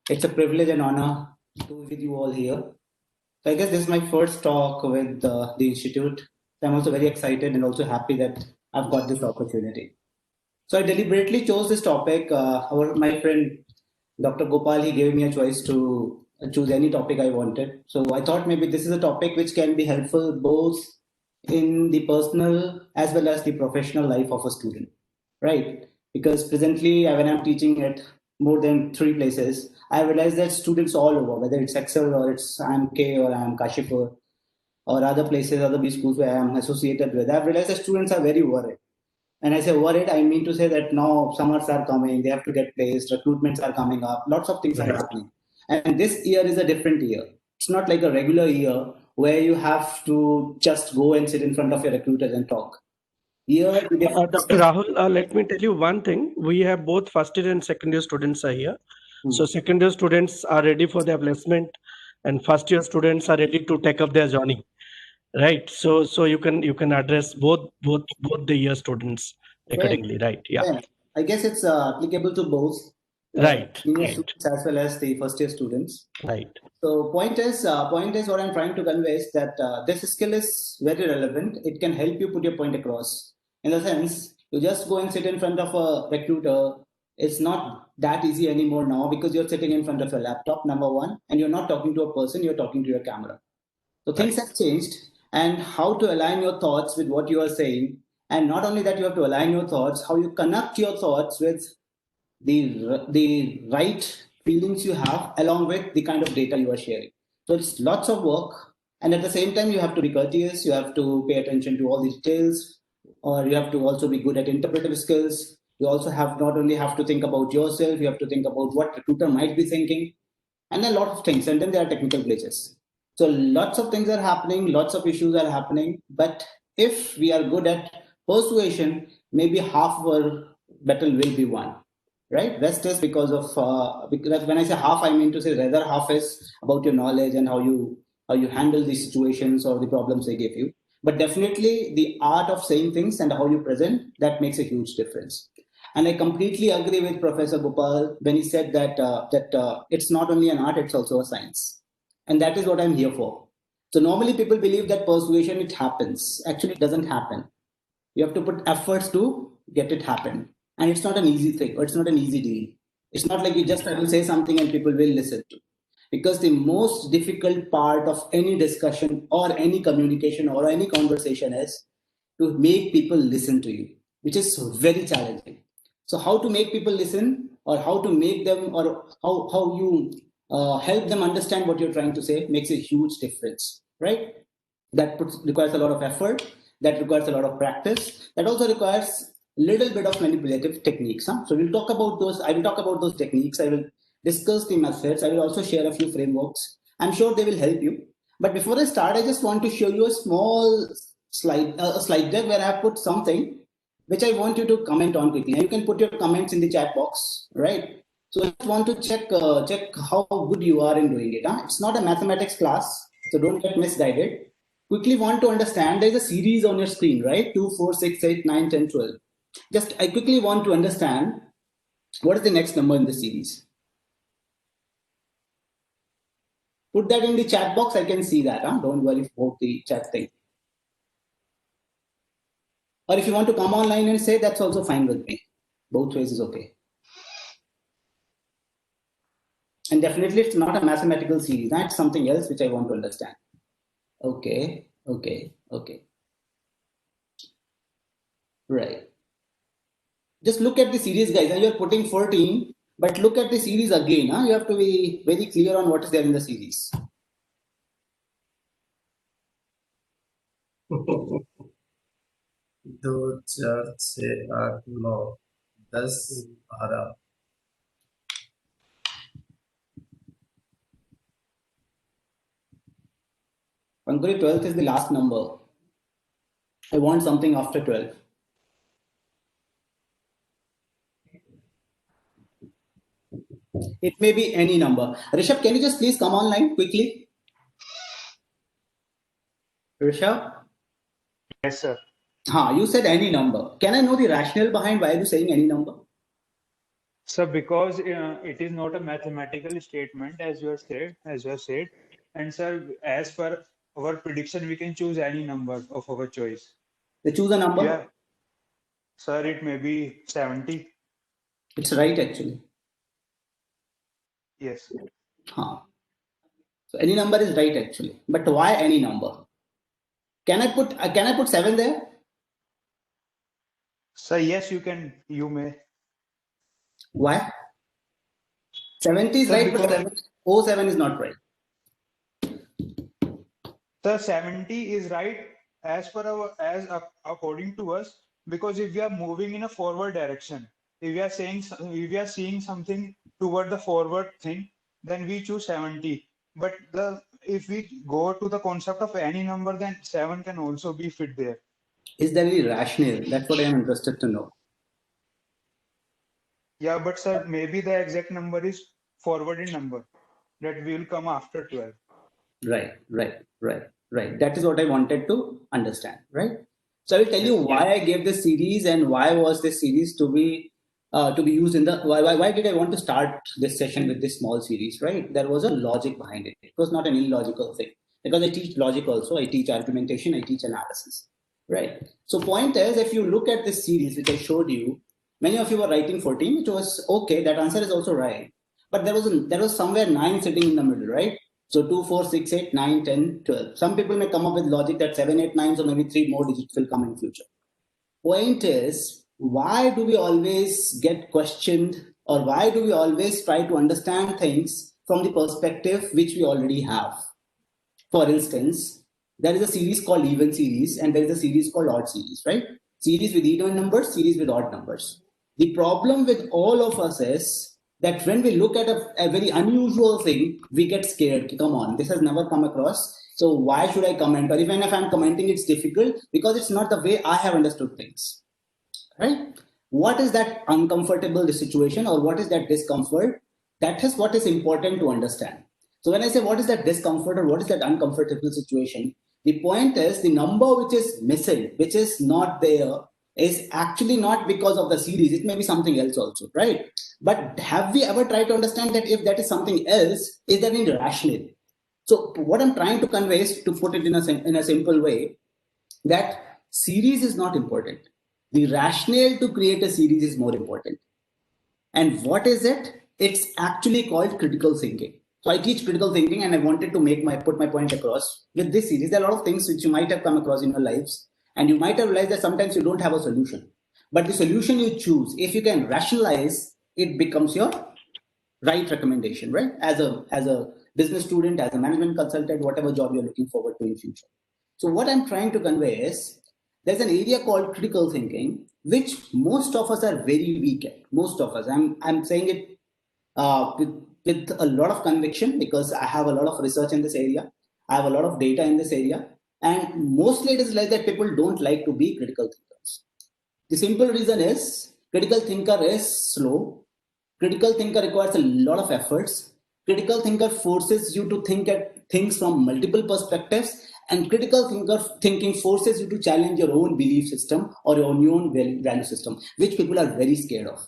It's a privilege and honor to be with you all here. So I guess this is my first talk with the Institute. I'm also very excited and also happy that I've got this opportunity. So I deliberately chose this topic. My friend Dr. Gopal, he gave me a choice to choose any topic I wanted. So I thought maybe this is a topic which can be helpful both in the personal as well as the professional life of a student, right? Because presently, when I'm teaching at more than 3 places, I realize that students all over, whether it's Excel or it's IMK or I'm Kashipur or other places, other B schools where I'm associated with, I've realized that students are very worried. And I say worried, I mean to say that now summers are coming, they have to get placed, recruitments are coming up, lots of things are happening. And this year is a different year. It's not like a regular year where you have to just go and sit in front of your recruiters and talk. Here, Dr. Rahul, let me tell you one thing. We have both first year and second year students are here. So second year students are ready for their placement, and first year students are ready to take up their journey. Right. So you can address both the year students accordingly. Right. Yeah. yeah, I guess it's applicable to both senior students as well as the first year students. Right. So point is what I'm trying to convey is that this skill is very relevant. It can help you put your point across. In the sense, you just go and sit in front of a recruiter. It's not that easy anymore now because you're sitting in front of a laptop, number one, and you're not talking to a person, you're talking to your camera. So things have changed, and how to align your thoughts with what you are saying. And not only that, you have to align your thoughts, how you connect your thoughts with the right feelings you have along with the kind of data you are sharing. So it's lots of work, and at the same time you have to be courteous, you have to pay attention to all the details, or you have to also be good at interpretive skills. You also have not only have to think about yourself, you have to think about what recruiter might be thinking, and a lot of things. And then there are technical glitches. So lots of things are happening, lots of issues are happening, but if we are good at persuasion, maybe half our battle will be won, right? Rest is because when I say half, I mean to say rather half is about your knowledge and how you handle the situations or the problems they give you. But definitely the art of saying things and how you present, that makes a huge difference. And I completely agree with Professor Gopal when he said that it's not only an art, it's also a science. And that is what I'm here for. So normally people believe that persuasion, it happens. Actually, it doesn't happen. You have to put efforts to get it happen. And it's not an easy thing, or it's not an easy deal. It's not like you just have to say something and people will listen to. Because the most difficult part of any discussion or any communication or any conversation is to make people listen to you, which is very challenging. So how to make people listen, or how to make them, or how you help them understand what you're trying to say makes a huge difference, right? Requires a lot of effort, that requires a lot of practice, that also requires a little bit of manipulative techniques, huh? So we'll talk about those. I will talk about those techniques. I will discuss the methods. I will also share a few frameworks. I'm sure they will help you. But before I start, I just want to show you a small slide, a slide deck where I have put something which I want you to comment on quickly. And you can put your comments in the chat box, right? So I just want to check how good you are in doing it. Huh? It's not a mathematics class, so don't get misguided. Quickly want to understand, there's a series on your screen, right? 2, 4, 6, 8, 9, 10, 12. Just I quickly want to understand what is the next number in the series. Put that in the chat box. I can see that. Huh? Don't worry about the chat thing. Or if you want to come online and say, that's also fine with me. Both ways is okay. And definitely it's not a mathematical series. That's something else which I want to understand. Okay. Right. Just look at the series, guys. And you're putting 14, but look at the series again. Huh? You have to be very clear on what is there in the series. दो चार छः आठ नौ 10 12 Pankuri, 12th is the last number. I want something after 12. It may be any number. Rishabh, can you just please come online quickly? Rishabh? Yes, sir. You said any number. Can I know the rationale behind why are you saying any number? So because it is not a mathematical statement as you have said, and sir, as per our prediction, we can choose any number of our choice. They choose a number. Yeah, sir, it may be 70. It's right actually. Yes. Huh. So any number is right actually. But why any number? Can I put 7 there? So yes, you can. You may. Why? 70 is Sir, right, but because 7 is not right. the 70 is right as per according to us, because if we are moving in a forward direction, if we are seeing something toward the forward thing, then we choose 70. But the if we go to the concept of any number, then 7 can also be fit there. Is there any rationale? That's what I am interested to know. Yeah, but sir, maybe the exact number is forwarded number that will come after 12. Right. That is what I wanted to understand, right? So I will tell you Yes. why I gave this series and why was this series to be used in the why did I want to start this session with this small series, right? There was a logic behind it. It was not an illogical thing because I teach logic also. I teach argumentation. I teach analysis, right? So point is, if you look at this series which I showed you, many of you were writing 14, which was okay. That answer is also right, but there was somewhere 9 sitting in the middle, right? So 2, 4, 6, 8, 9, 10, 12. Some people may come up with logic that 7, 8, 9, so maybe 3 more digits will come in future. Point is, why do we always get questioned, or why do we always try to understand things from the perspective which we already have? For instance, there is a series called even series and there is a series called odd series, right? Series with even numbers, series with odd numbers. The problem with all of us is that when we look at a very unusual thing, we get scared. Come on, this has never come across. So why should I comment? Or even if I'm commenting, it's difficult because it's not the way I have understood things, right? What is that uncomfortable situation or what is that discomfort? That is what is important to understand. So when I say what is that discomfort or what is that uncomfortable situation, the point is the number which is missing, which is not there, is actually not because of the series. It may be something else also, right? But have we ever tried to understand that if that is something else, is that irrational? So what I'm trying to convey is, to put it in a simple way, that series is not important. The rationale to create a series is more important. And what is it? It's actually called critical thinking. So I teach critical thinking and I wanted to put my point across with this series. There are a lot of things which you might have come across in your lives and you might have realized that sometimes you don't have a solution. But the solution you choose, if you can rationalize, it becomes your right recommendation, right? As a business student, as a management consultant, whatever job you're looking forward to in future. So what I'm trying to convey is there's an area called critical thinking, which most of us are very weak at. Most of us. I'm saying it with a lot of conviction because I have a lot of research in this area. I have a lot of data in this area. And mostly it is like that people don't like to be critical thinkers. The simple reason is critical thinker is slow. Critical thinker requires a lot of efforts. Critical thinker forces you to think at things from multiple perspectives, and critical thinking forces you to challenge your own belief system or your own value system, which people are very scared of.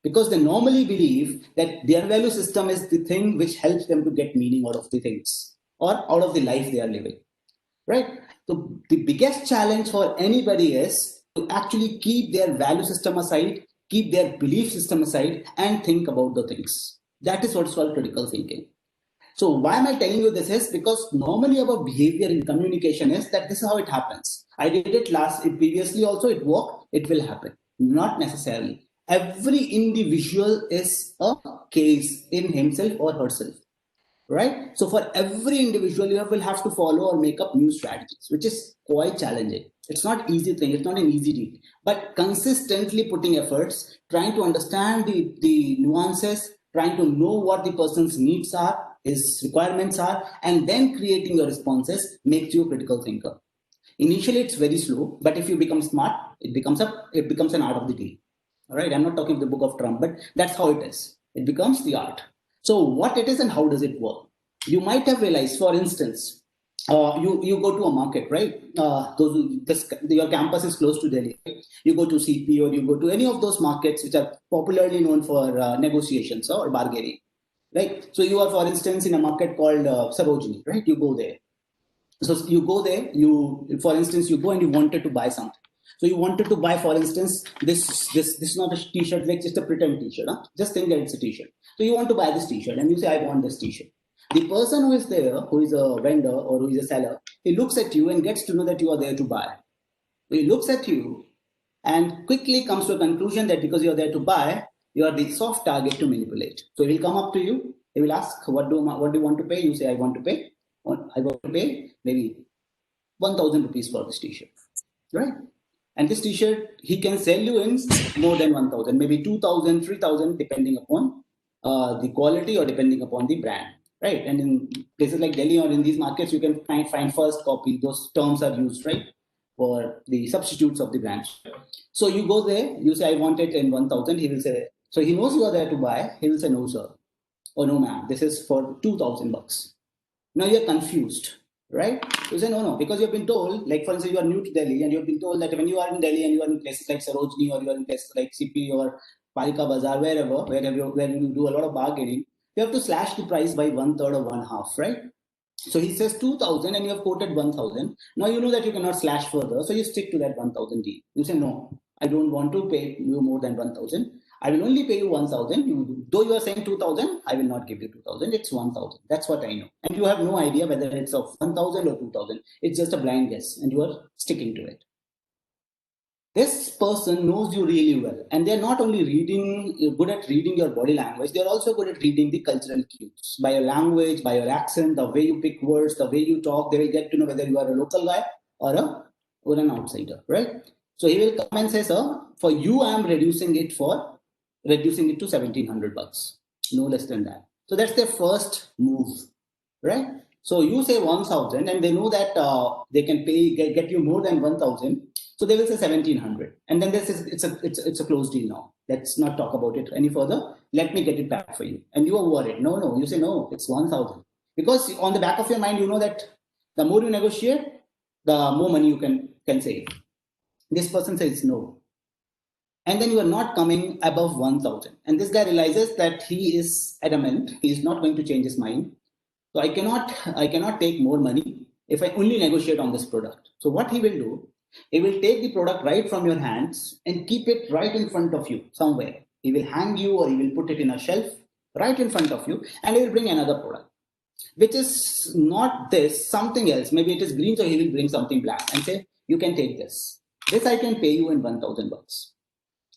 Because they normally believe that their value system is the thing which helps them to get meaning out of the things or out of the life they are living. Right? So the biggest challenge for anybody is to actually keep their value system aside, keep their belief system aside, and think about the things. That is what's called critical thinking. So why am I telling you this is because normally our behavior in communication is that this is how it happens. I did it previously also, it worked, it will happen. Not necessarily. Every individual is a case in himself or herself, right? So for every individual, you will have to follow or make up new strategies, which is quite challenging. It's not easy thing. It's not an easy deal, but consistently putting efforts, trying to understand the nuances, trying to know what the person's needs are, his requirements are, and then creating your responses makes you a critical thinker. Initially, it's very slow, but if you become smart, it becomes an art of the deal. All right, I'm not talking the book of Trump, but that's how it is. It becomes the art. So what it is and how does it work? You might have realized, for instance, you go to a market, right? Your campus is close to Delhi. Right? You go to CP or you go to any of those markets which are popularly known for negotiations or bargaining, right? So you are, for instance, in a market called Sarojini, right? You go there. So you go there. For instance, you go and you wanted to buy something. So you wanted to buy, for instance, this is not a t-shirt, like just a pretend t-shirt. Huh? Just think that it's a t-shirt. So you want to buy this t-shirt and you say, I want this t-shirt. The person who is there, who is a vendor or who is a seller, he looks at you and gets to know that you are there to buy. So he looks at you and quickly comes to a conclusion that because you're there to buy, you are the soft target to manipulate. So he will come up to you. He will ask, what do you want to pay? You say, I want to pay maybe 1,000 rupees for this t-shirt, right? And this t-shirt, he can sell you in more than 1,000, maybe 2,000, 3,000, depending upon the quality or depending upon the brand, right? And in places like Delhi or in these markets, you can find first copy. Those terms are used, right, for the substitutes of the brands. So you go there, you say, I want it in 1,000. He will say, so he knows you are there to buy. He will say, no, sir. Or no, ma'am, this is for 2,000 bucks. Now you're confused, right? You say, no, because you've been told, like, for instance, you are new to Delhi and you've been told that when you are in Delhi and you are in places like Sarojini or you are in places like CP or Palika Bazaar, where you do a lot of bargaining, you have to slash the price by 1/3 or 1/2, right? So he says 2,000 and you have quoted 1,000. Now you know that you cannot slash further, so you stick to that 1,000 deal. You say, no, I don't want to pay you more than 1,000. I will only pay you 1,000. Though you are saying 2,000, I will not give you 2,000. It's 1,000. That's what I know. And you have no idea whether it's of 1,000 or 2,000. It's just a blind guess, and you are sticking to it. This person knows you really well, and they're not only good at reading your body language, they're also good at reading the cultural cues. By your language, by your accent, the way you pick words, the way you talk, they will get to know whether you are a local guy or an outsider, right? So he will come and say, sir, for you, I am reducing it to 1,700 bucks, no less than that. So that's their first move, right? So you say 1,000, and they know that they can get you more than 1,000. So they will say 1,700, and then this is it's a closed deal now. Let's not talk about it any further. Let me get it back for you. And you are worried. No. You say no. It's 1,000 because on the back of your mind you know that the more you negotiate, the more money you can save. This person says no, and then you are not coming above 1,000. And this guy realizes that he is adamant. He is not going to change his mind. So I cannot take more money if I only negotiate on this product. So what he will do, he will take the product right from your hands and keep it right in front of you somewhere. He will hang you or he will put it in a shelf right in front of you, and he will bring another product, which is not this, something else. Maybe it is green, so he will bring something black and say, you can take this. This I can pay you in 1,000 bucks,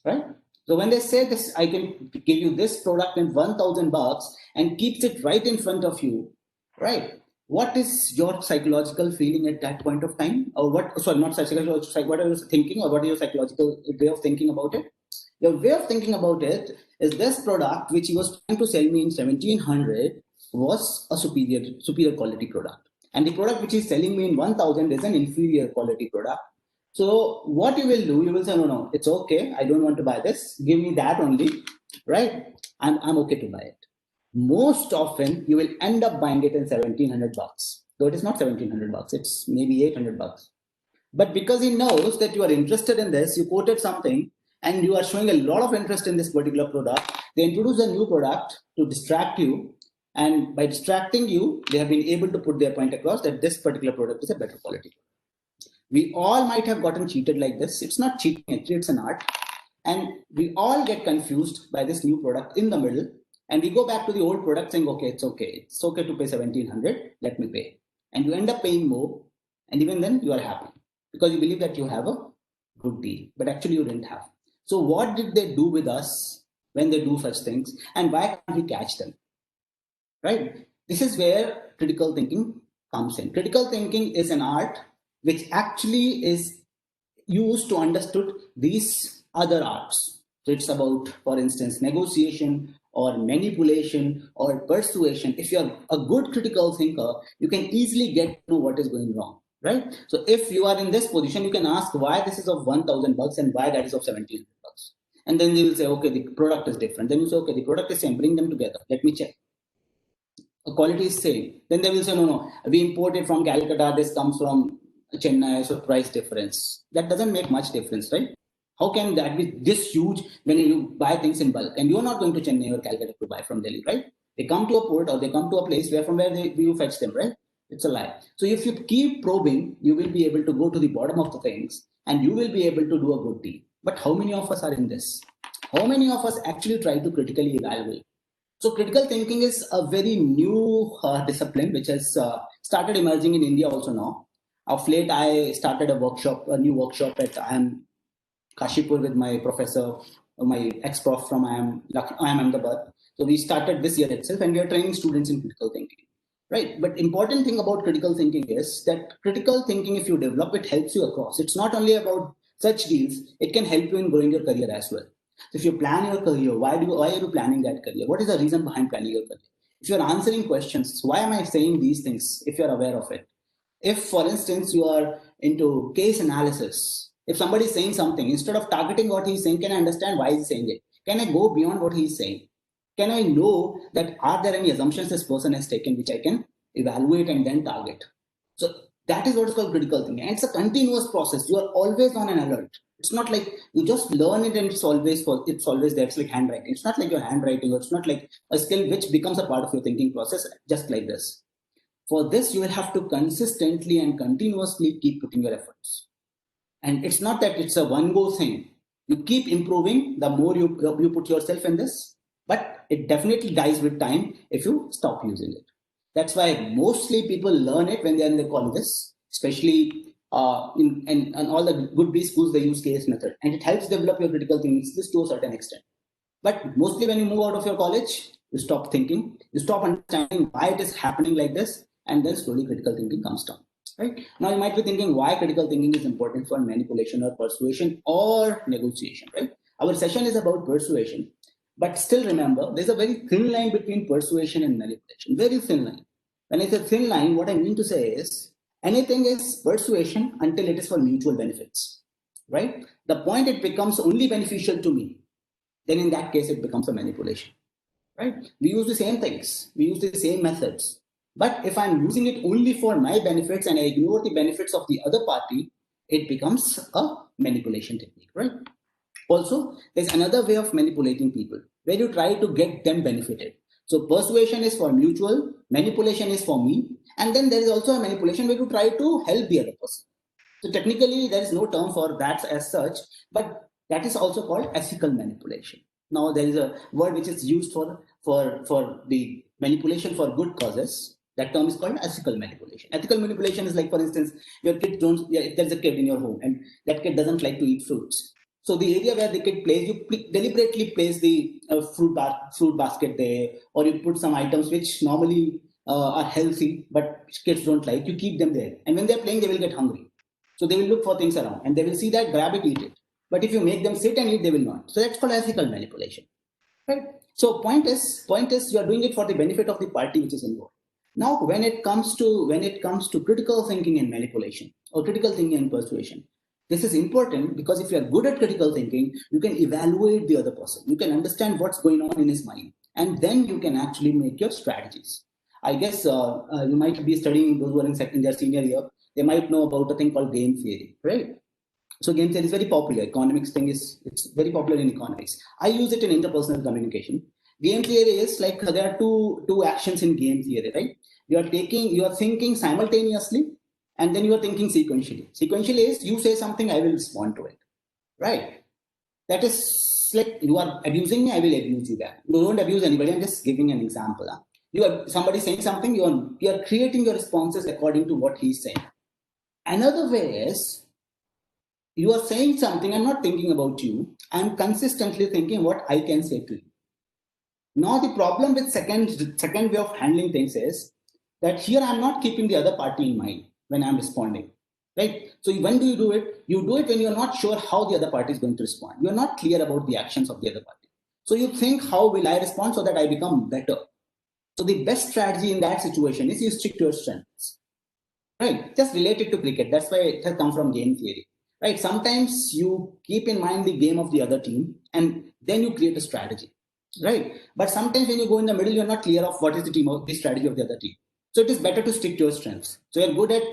right? So when they say this, I can give you this product in 1,000 bucks and keeps it right in front of you, right? What is your psychological feeling at that point of time? Or what, sorry, not psychological, what are you thinking, or what is your psychological way of thinking about it? Your way of thinking about it is this product, which he was trying to sell me in 1,700, was a superior quality product. And the product which he's selling me in 1,000 is an inferior quality product. So what you will do, you will say, no, it's okay. I don't want to buy this. Give me that only, right? I'm okay to buy it. Most often you will end up buying it in 1,700 bucks. Though it is not 1,700 bucks, it's maybe 800 bucks. But because he knows that you are interested in this, you quoted something and you are showing a lot of interest in this particular product, they introduce a new product to distract you. And by distracting you, they have been able to put their point across that this particular product is a better quality. We all might have gotten cheated like this. It's not cheating, actually, it's an art. And we all get confused by this new product in the middle. And we go back to the old product saying, okay, it's okay to pay 1,700, let me pay. And you end up paying more. And even then you are happy because you believe that you have a good deal, but actually you didn't have. So what did they do with us when they do such things? And why can't we catch them? Right? This is where critical thinking comes in. Critical thinking is an art which actually is used to understood these other arts. So it's about, for instance, negotiation or manipulation or persuasion. If you're a good critical thinker, you can easily get to know what is going wrong, right? So if you are in this position, you can ask why this is of 1,000 bucks and why that is of 1,700 bucks. And then they will say, okay, the product is different. Then you say, okay, the product is same, bring them together. Let me check. quality is same, then they will say, no, we imported from Calcutta, this comes from Chennai, so price difference. That doesn't make much difference, right? How can that be this huge when you buy things in bulk? And you're not going to Chennai or Calcutta to buy from Delhi, right? They come to a port or they come to a place where from where you fetch them, right? It's a lie. So if you keep probing, you will be able to go to the bottom of the things and you will be able to do a good deal. But how many of us are in this? How many of us actually try to critically evaluate? So critical thinking is a very new discipline which has started emerging in India also now. Of late, I started a new workshop at IIM Kashipur with my professor, my ex-prof from IIM Ahmedabad. So we started this year itself and we are training students in critical thinking. Right. But important thing about critical thinking is that critical thinking, if you develop, it helps you across. It's not only about such deals, it can help you in growing your career as well. So if you plan your career, why are you planning that career? What is the reason behind planning your career? If you're answering questions, why am I saying these things if you're aware of it? If, for instance, you are into case analysis, if somebody is saying something, instead of targeting what he's saying, can I understand why he's saying it? Can I go beyond what he's saying? Can I know that are there any assumptions this person has taken which I can evaluate and then target? So that is what is called critical thinking. And it's a continuous process. You are always on an alert. It's not like you just learn it and it's always there. It's like handwriting. It's not like your handwriting, or it's not like a skill which becomes a part of your thinking process just like this. For this, you will have to consistently and continuously keep putting your efforts. And it's not that it's a one-go thing. You keep improving the more you put yourself in this, but it definitely dies with time if you stop using it. That's why mostly people learn it when they're in the colleges, especially in all the good B schools, they use case method, and it helps develop your critical thinking skills to a certain extent. But mostly when you move out of your college, you stop thinking, you stop understanding why it is happening like this, and then slowly critical thinking comes down. Right? Now you might be thinking why critical thinking is important for manipulation or persuasion or negotiation, right? Our session is about persuasion, but still remember, there's a very thin line between persuasion and manipulation, very thin line. When I say thin line, what I mean to say is anything is persuasion until it is for mutual benefits, right? The point it becomes only beneficial to me, then in that case, it becomes a manipulation, right? We use the same things, we use the same methods. But if I'm using it only for my benefits and I ignore the benefits of the other party, it becomes a manipulation technique, right? Also, there's another way of manipulating people where you try to get them benefited. So persuasion is for mutual, manipulation is for me, and then there is also a manipulation where you try to help the other person. So technically, there is no term for that as such, but that is also called ethical manipulation. Now, there is a word which is used for the manipulation for good causes. That term is called ethical manipulation. Ethical manipulation is like, for instance, your kid if there's a kid in your home and that kid doesn't like to eat fruits. So the area where the kid plays, you deliberately place the fruit basket there, or you put some items which normally are healthy, but kids don't like, you keep them there. And when they're playing, they will get hungry. So they will look for things around and they will see that, grab it, eat it. But if you make them sit and eat, they will not. So that's called ethical manipulation, right? So point is you are doing it for the benefit of the party which is involved. Now, when it comes to critical thinking and manipulation, or critical thinking and persuasion, this is important because if you are good at critical thinking, you can evaluate the other person. You can understand what's going on in his mind, and then you can actually make your strategies. I guess you might be studying, those who are in second year, senior year, they might know about a thing called game theory, right? So game theory is very popular. Economics thing it's very popular in economics. I use it in interpersonal communication. Game theory is like there are two actions in game theory, right? You are thinking simultaneously, and then you are thinking sequentially. Sequentially is you say something, I will respond to it, right? That is like you are abusing me, I will abuse you back. You don't abuse anybody. I'm just giving an example. You are somebody saying something, you are creating your responses according to what he's saying. Another way is you are saying something, I'm not thinking about you, I'm consistently thinking what I can say to you. Now the problem with second way of handling things is that here I'm not keeping the other party in mind when I'm responding, right? So when do you do it? You do it when you're not sure how the other party is going to respond. You're not clear about the actions of the other party. So you think, how will I respond so that I become better? So the best strategy in that situation is you stick to your strengths, right? Just related to cricket. That's why it has come from game theory, right? Sometimes you keep in mind the game of the other team and then you create a strategy. right? But sometimes when you go in the middle, you're not clear of what is the strategy of the other team. So it is better to stick to your strengths. So you're good at,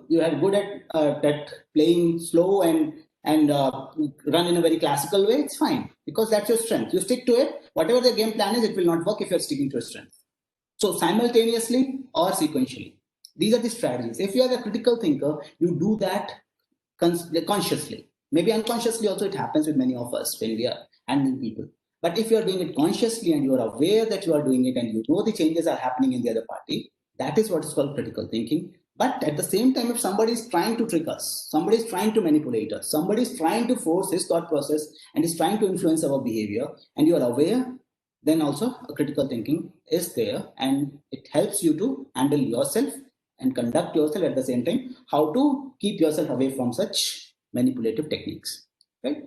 you are good at playing slow and run in a very classical way. It's fine because that's your strength. You stick to it. Whatever the game plan is, it will not work if you're sticking to your strength. So simultaneously or sequentially, these are the strategies. If you are a critical thinker, you do that consciously. Maybe unconsciously also it happens with many of us when we are handling people. But if you are doing it consciously and you are aware that you are doing it and you know the changes are happening in the other party, that is what is called critical thinking. But at the same time, if somebody is trying to trick us, somebody is trying to manipulate us, somebody is trying to force his thought process and is trying to influence our behavior, and you are aware, then also a critical thinking is there and it helps you to handle yourself and conduct yourself at the same time, how to keep yourself away from such manipulative techniques, right?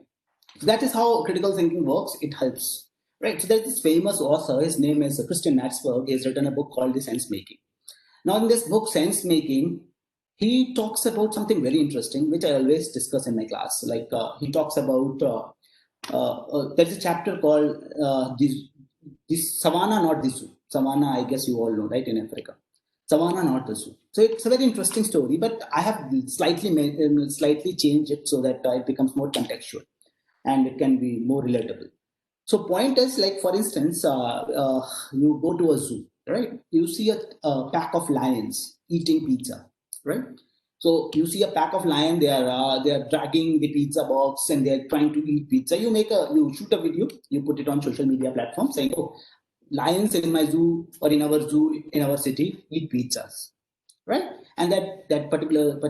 So that is how critical thinking works. It helps, right? So there's this famous author, his name is Christian Matzberg. He has written a book called The Sense Making. Now in this book, Sense Making, he talks about something very interesting, which I always discuss in my class. Like he talks about, there's a chapter called this Savannah, not the Zoo. Savannah, I guess you all know, right, in Africa. Savannah, not the Zoo. So it's a very interesting story, but I have slightly changed it so that it becomes more contextual and it can be more relatable. So point is, like, for instance, you go to a zoo, right? You see a pack of lions eating pizza, right? So you see a pack of lions, they are dragging the pizza box and they are trying to eat pizza. You shoot a video, you put it on social media platforms saying, oh, lions in my zoo or in our zoo in our city eat pizzas, right? And that particular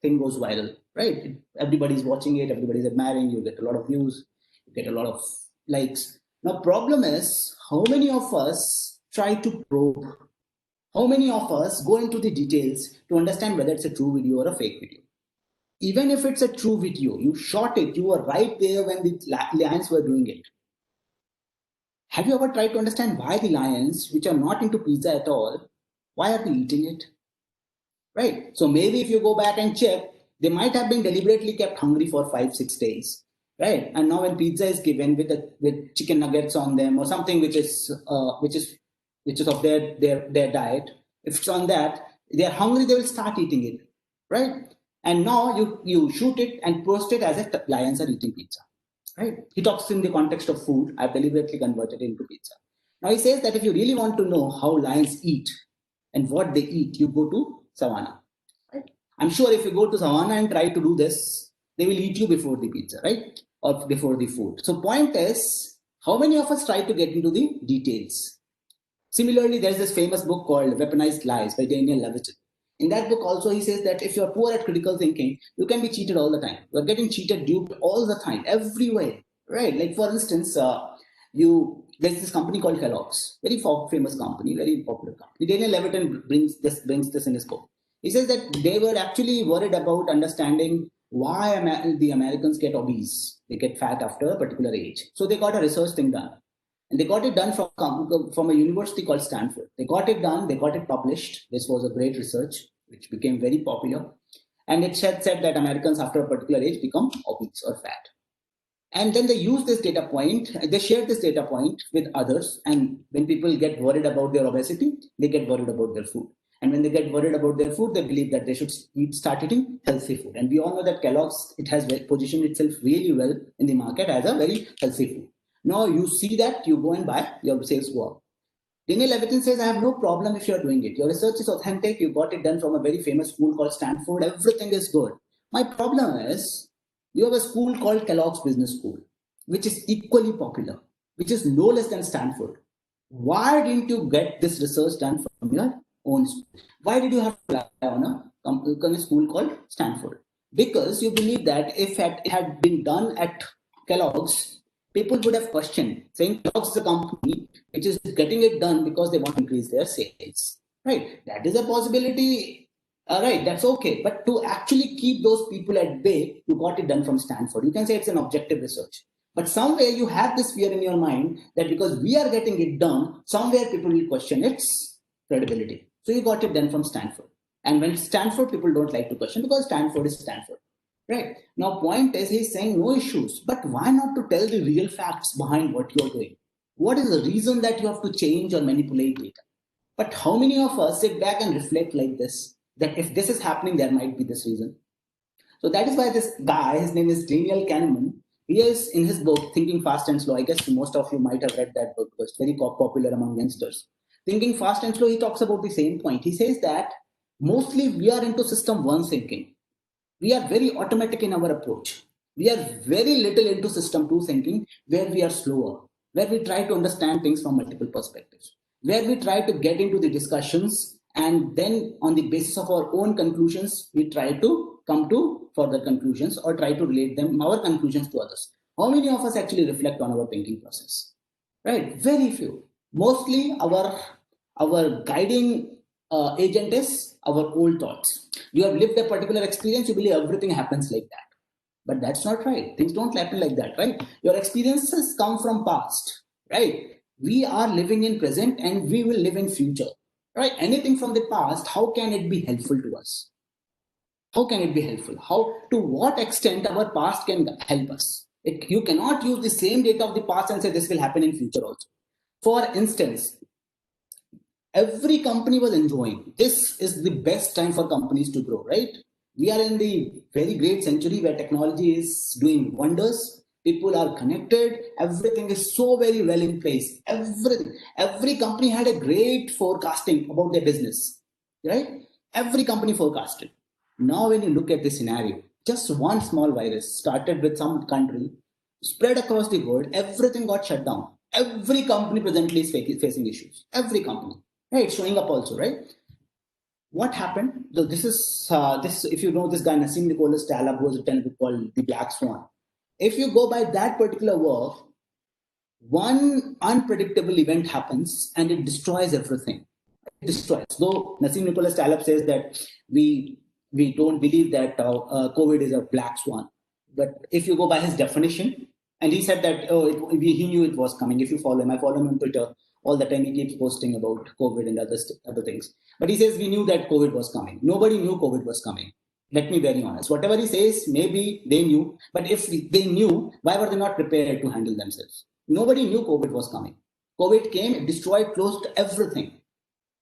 thing goes viral, right? Everybody's watching it, everybody's admiring, you get a lot of views, you get a lot of likes. Now problem is, how many of us try to probe, how many of us go into the details to understand whether it's a true video or a fake video? Even if it's a true video, you shot it, you were right there when the lions were doing it. Have you ever tried to understand why the lions, which are not into pizza at all, why are they eating it? Right? So maybe if you go back and check, they might have been deliberately kept hungry for 5-6 days, right? And now when pizza is given with chicken nuggets on them or something which is of their diet, if it's on that, they are hungry, they will start eating it, right? And now you shoot it and post it as if the lions are eating pizza, right? He talks in the context of food. I've deliberately converted it into pizza. Now he says that if you really want to know how lions eat and what they eat, you go to Savannah, right? I'm sure if you go to Savannah and try to do this, they will eat you before the pizza, right? Or before the food. So point is, how many of us try to get into the details? Similarly, there's this famous book called Weaponized Lies by Daniel Levitin. In that book also, he says that if you're poor at critical thinking, you can be cheated all the time. You're getting cheated, duped all the time, everywhere, right? Like for instance, there's this company called Kellogg's, very famous company, very popular company. Daniel Levitin brings this in his book. He says that they were actually worried about understanding why the Americans get obese. They get fat after a particular age. So they got a research thing done. And they got it done from a university called Stanford. They got it done, they got it published. This was a great research, which became very popular. And it said that Americans after a particular age become obese or fat. And then they use this data point, they share this data point with others. And when people get worried about their obesity, they get worried about their food. And when they get worried about their food, they believe that they should start eating healthy food. And we all know that Kellogg's, it has positioned itself really well in the market as a very healthy food. Now you see that, you go and buy, your sales go up. Daniel Levitin says, I have no problem if you're doing it. Your research is authentic, you got it done from a very famous school called Stanford, everything is good. My problem is, you have a school called Kellogg's Business School, which is equally popular, which is no less than Stanford. Why didn't you get this research done from your own school? Why did you have to rely on a school called Stanford? Because you believe that if it had been done at Kellogg's, people would have questioned, saying Kellogg's is a company which is getting it done because they want to increase their sales. Right? That is a possibility. Right, that's okay. But to actually keep those people at bay, you got it done from Stanford. You can say it's an objective research. But somewhere you have this fear in your mind that because we are getting it done, somewhere people will question its credibility. So you got it done from Stanford. And when Stanford, people don't like to question because Stanford is Stanford. Right. Now, point is, he's saying no issues, but why not to tell the real facts behind what you're doing? What is the reason that you have to change or manipulate data? But how many of us sit back and reflect like this? That if this is happening, there might be this reason. So that is why this guy, his name is Daniel Kahneman, he is in his book Thinking Fast and Slow. I guess most of you might have read that book because it's very popular among youngsters. Thinking Fast and Slow, he talks about the same point. He says that mostly we are into system one thinking. We are very automatic in our approach. We are very little into system two thinking, where we are slower, where we try to understand things from multiple perspectives, where we try to get into the discussions, and then on the basis of our own conclusions, we try to come to further conclusions or try to relate them, our conclusions, to others. How many of us actually reflect on our thinking process? Right? Very few. Mostly our guiding agent is our old thoughts. You have lived a particular experience, you believe everything happens like that. But that's not right. Things don't happen like that, right? Your experiences come from past, right? We are living in present and we will live in future, right? Anything from the past, how can it be helpful to us? How can it be helpful? How, to what extent our past can help us? You cannot use the same data of the past and say this will happen in future also. For instance, every company was enjoying. This is the best time for companies to grow, right? We are in the very great century where technology is doing wonders. People are connected. Everything is so very well in place. Every company had a great forecasting about their business, right? Every company forecasted. Now, when you look at the scenario, just one small virus started with some country, spread across the world, everything got shut down. Every company presently is facing issues. Every company. Right, showing up also, right? What happened? So this is this. If you know this guy Nassim Nicholas Taleb, who has written a book called The Black Swan. If you go by that particular work, one unpredictable event happens and it destroys everything. It destroys. Though Nassim Nicholas Taleb says that we don't believe that COVID is a black swan, but if you go by his definition, and he said that he knew it was coming. If you follow him, I follow him on Twitter all the time. He keeps posting about COVID and other things. But he says we knew that COVID was coming. Nobody knew COVID was coming. Let me be very honest. Whatever he says, maybe they knew. But if they knew, why were they not prepared to handle themselves? Nobody knew COVID was coming. COVID came, it destroyed close to everything.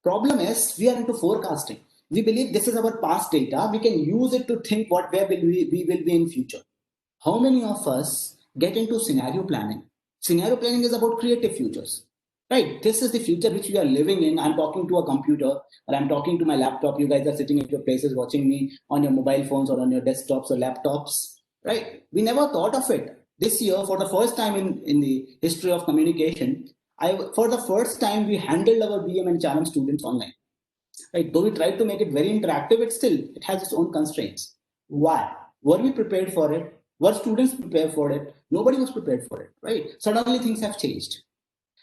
Problem is, we are into forecasting. We believe this is our past data. We can use it to think where we will be in future. How many of us get into scenario planning? Scenario planning is about creative futures, right? This is the future which we are living in. I'm talking to a computer or I'm talking to my laptop. You guys are sitting at your places watching me on your mobile phones or on your desktops or laptops, right? We never thought of it. This year, for the first time in the history of communication, for the first time, we handled our BM and Charam students online. Right? Though we tried to make it very interactive, it has its own constraints. Why? Were we prepared for it? Were students prepared for it? Nobody was prepared for it, right? Suddenly things have changed.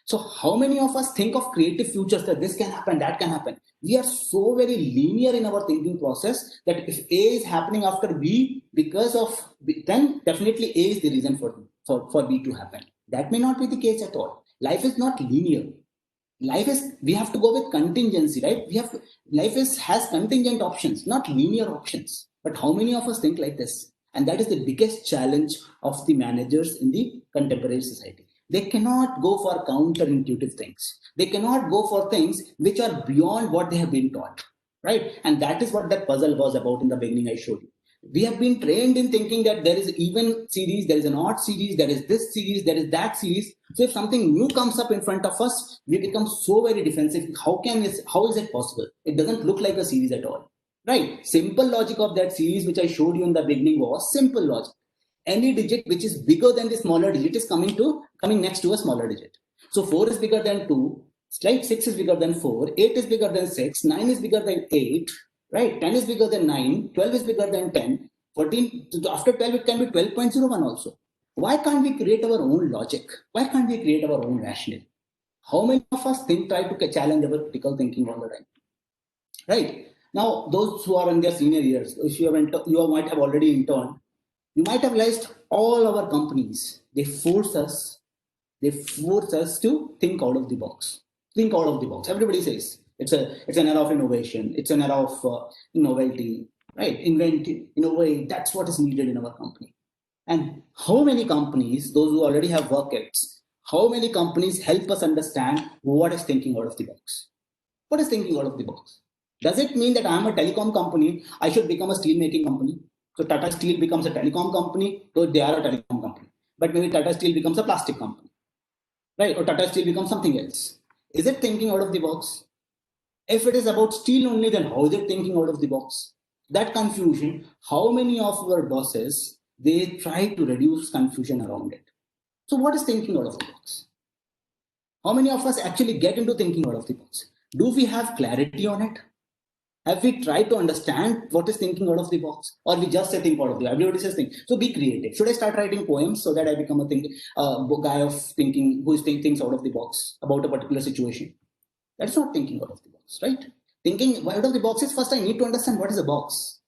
So how many of us think of creative futures that this can happen, that can happen? We are so very linear in our thinking process that if A is happening after B because of B, then definitely A is the reason for B to happen. That may not be the case at all. Life is not linear. Life is, we have to go with contingency, right? Has contingent options, not linear options. But how many of us think like this? And that is the biggest challenge of the managers in the contemporary society. They cannot go for counterintuitive things. They cannot go for things which are beyond what they have been taught, right? And that is what that puzzle was about in the beginning I showed you. We have been trained in thinking that there is even series, there is an odd series, there is this series, there is that series. So if something new comes up in front of us, we become so very defensive. How is it possible? It doesn't look like a series at all, right? Simple logic of that series, which I showed you in the beginning, was simple logic. Any digit which is bigger than the smaller digit is coming next to a smaller digit. So 4 is bigger than 2, right? 6 is bigger than 4, 8 is bigger than 6, 9 is bigger than 8, right? 10 is bigger than 9, 12 is bigger than 10, 14, after 12 it can be 12.01 also. Why can't we create our own logic? Why can't we create our own rationale? How many of us try to challenge our critical thinking all the time? Right? Now, those who are in their senior years, if you might have already interned, you might have realized all our companies, they force us to think out of the box. Think out of the box. Everybody says it's an era of innovation. It's an era of novelty. right? Invent, innovate. That's what is needed in our company. And how many companies, those who already have work ets, how many companies help us understand what is thinking out of the box? What is thinking out of the box? Does it mean that I'm a telecom company, I should become a steel making company? So Tata Steel becomes a telecom company, so they are a telecom company. But maybe Tata Steel becomes a plastic company, right? Or Tata Steel becomes something else. Is it thinking out of the box? If it is about steel only, then how is it thinking out of the box? That confusion, how many of our bosses, they try to reduce confusion around it. So what is thinking out of the box? How many of us actually get into thinking out of the box? Do we have clarity on it? Have we tried to understand what is thinking out of the box? Or we just say think out of the box? Everybody says think. So be creative. Should I start writing poems so that I become a guy of thinking who is thinking things out of the box about a particular situation? That's not thinking out of the box, right? Thinking out of the box is first I need to understand what is a box,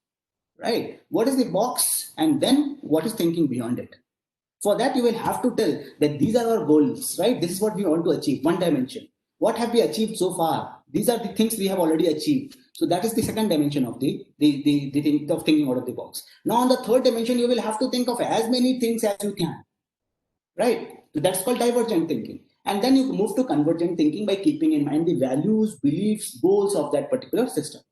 right? What is the box? And then what is thinking beyond it? For that, you will have to tell that these are our goals, right? This is what we want to achieve, one dimension. What have we achieved so far? These are the things we have already achieved. So that is the second dimension of the thing of thinking out of the box. Now on the third dimension, you will have to think of as many things as you can, right? So that's called divergent thinking. And then you move to convergent thinking by keeping in mind the values, beliefs, goals of that particular system.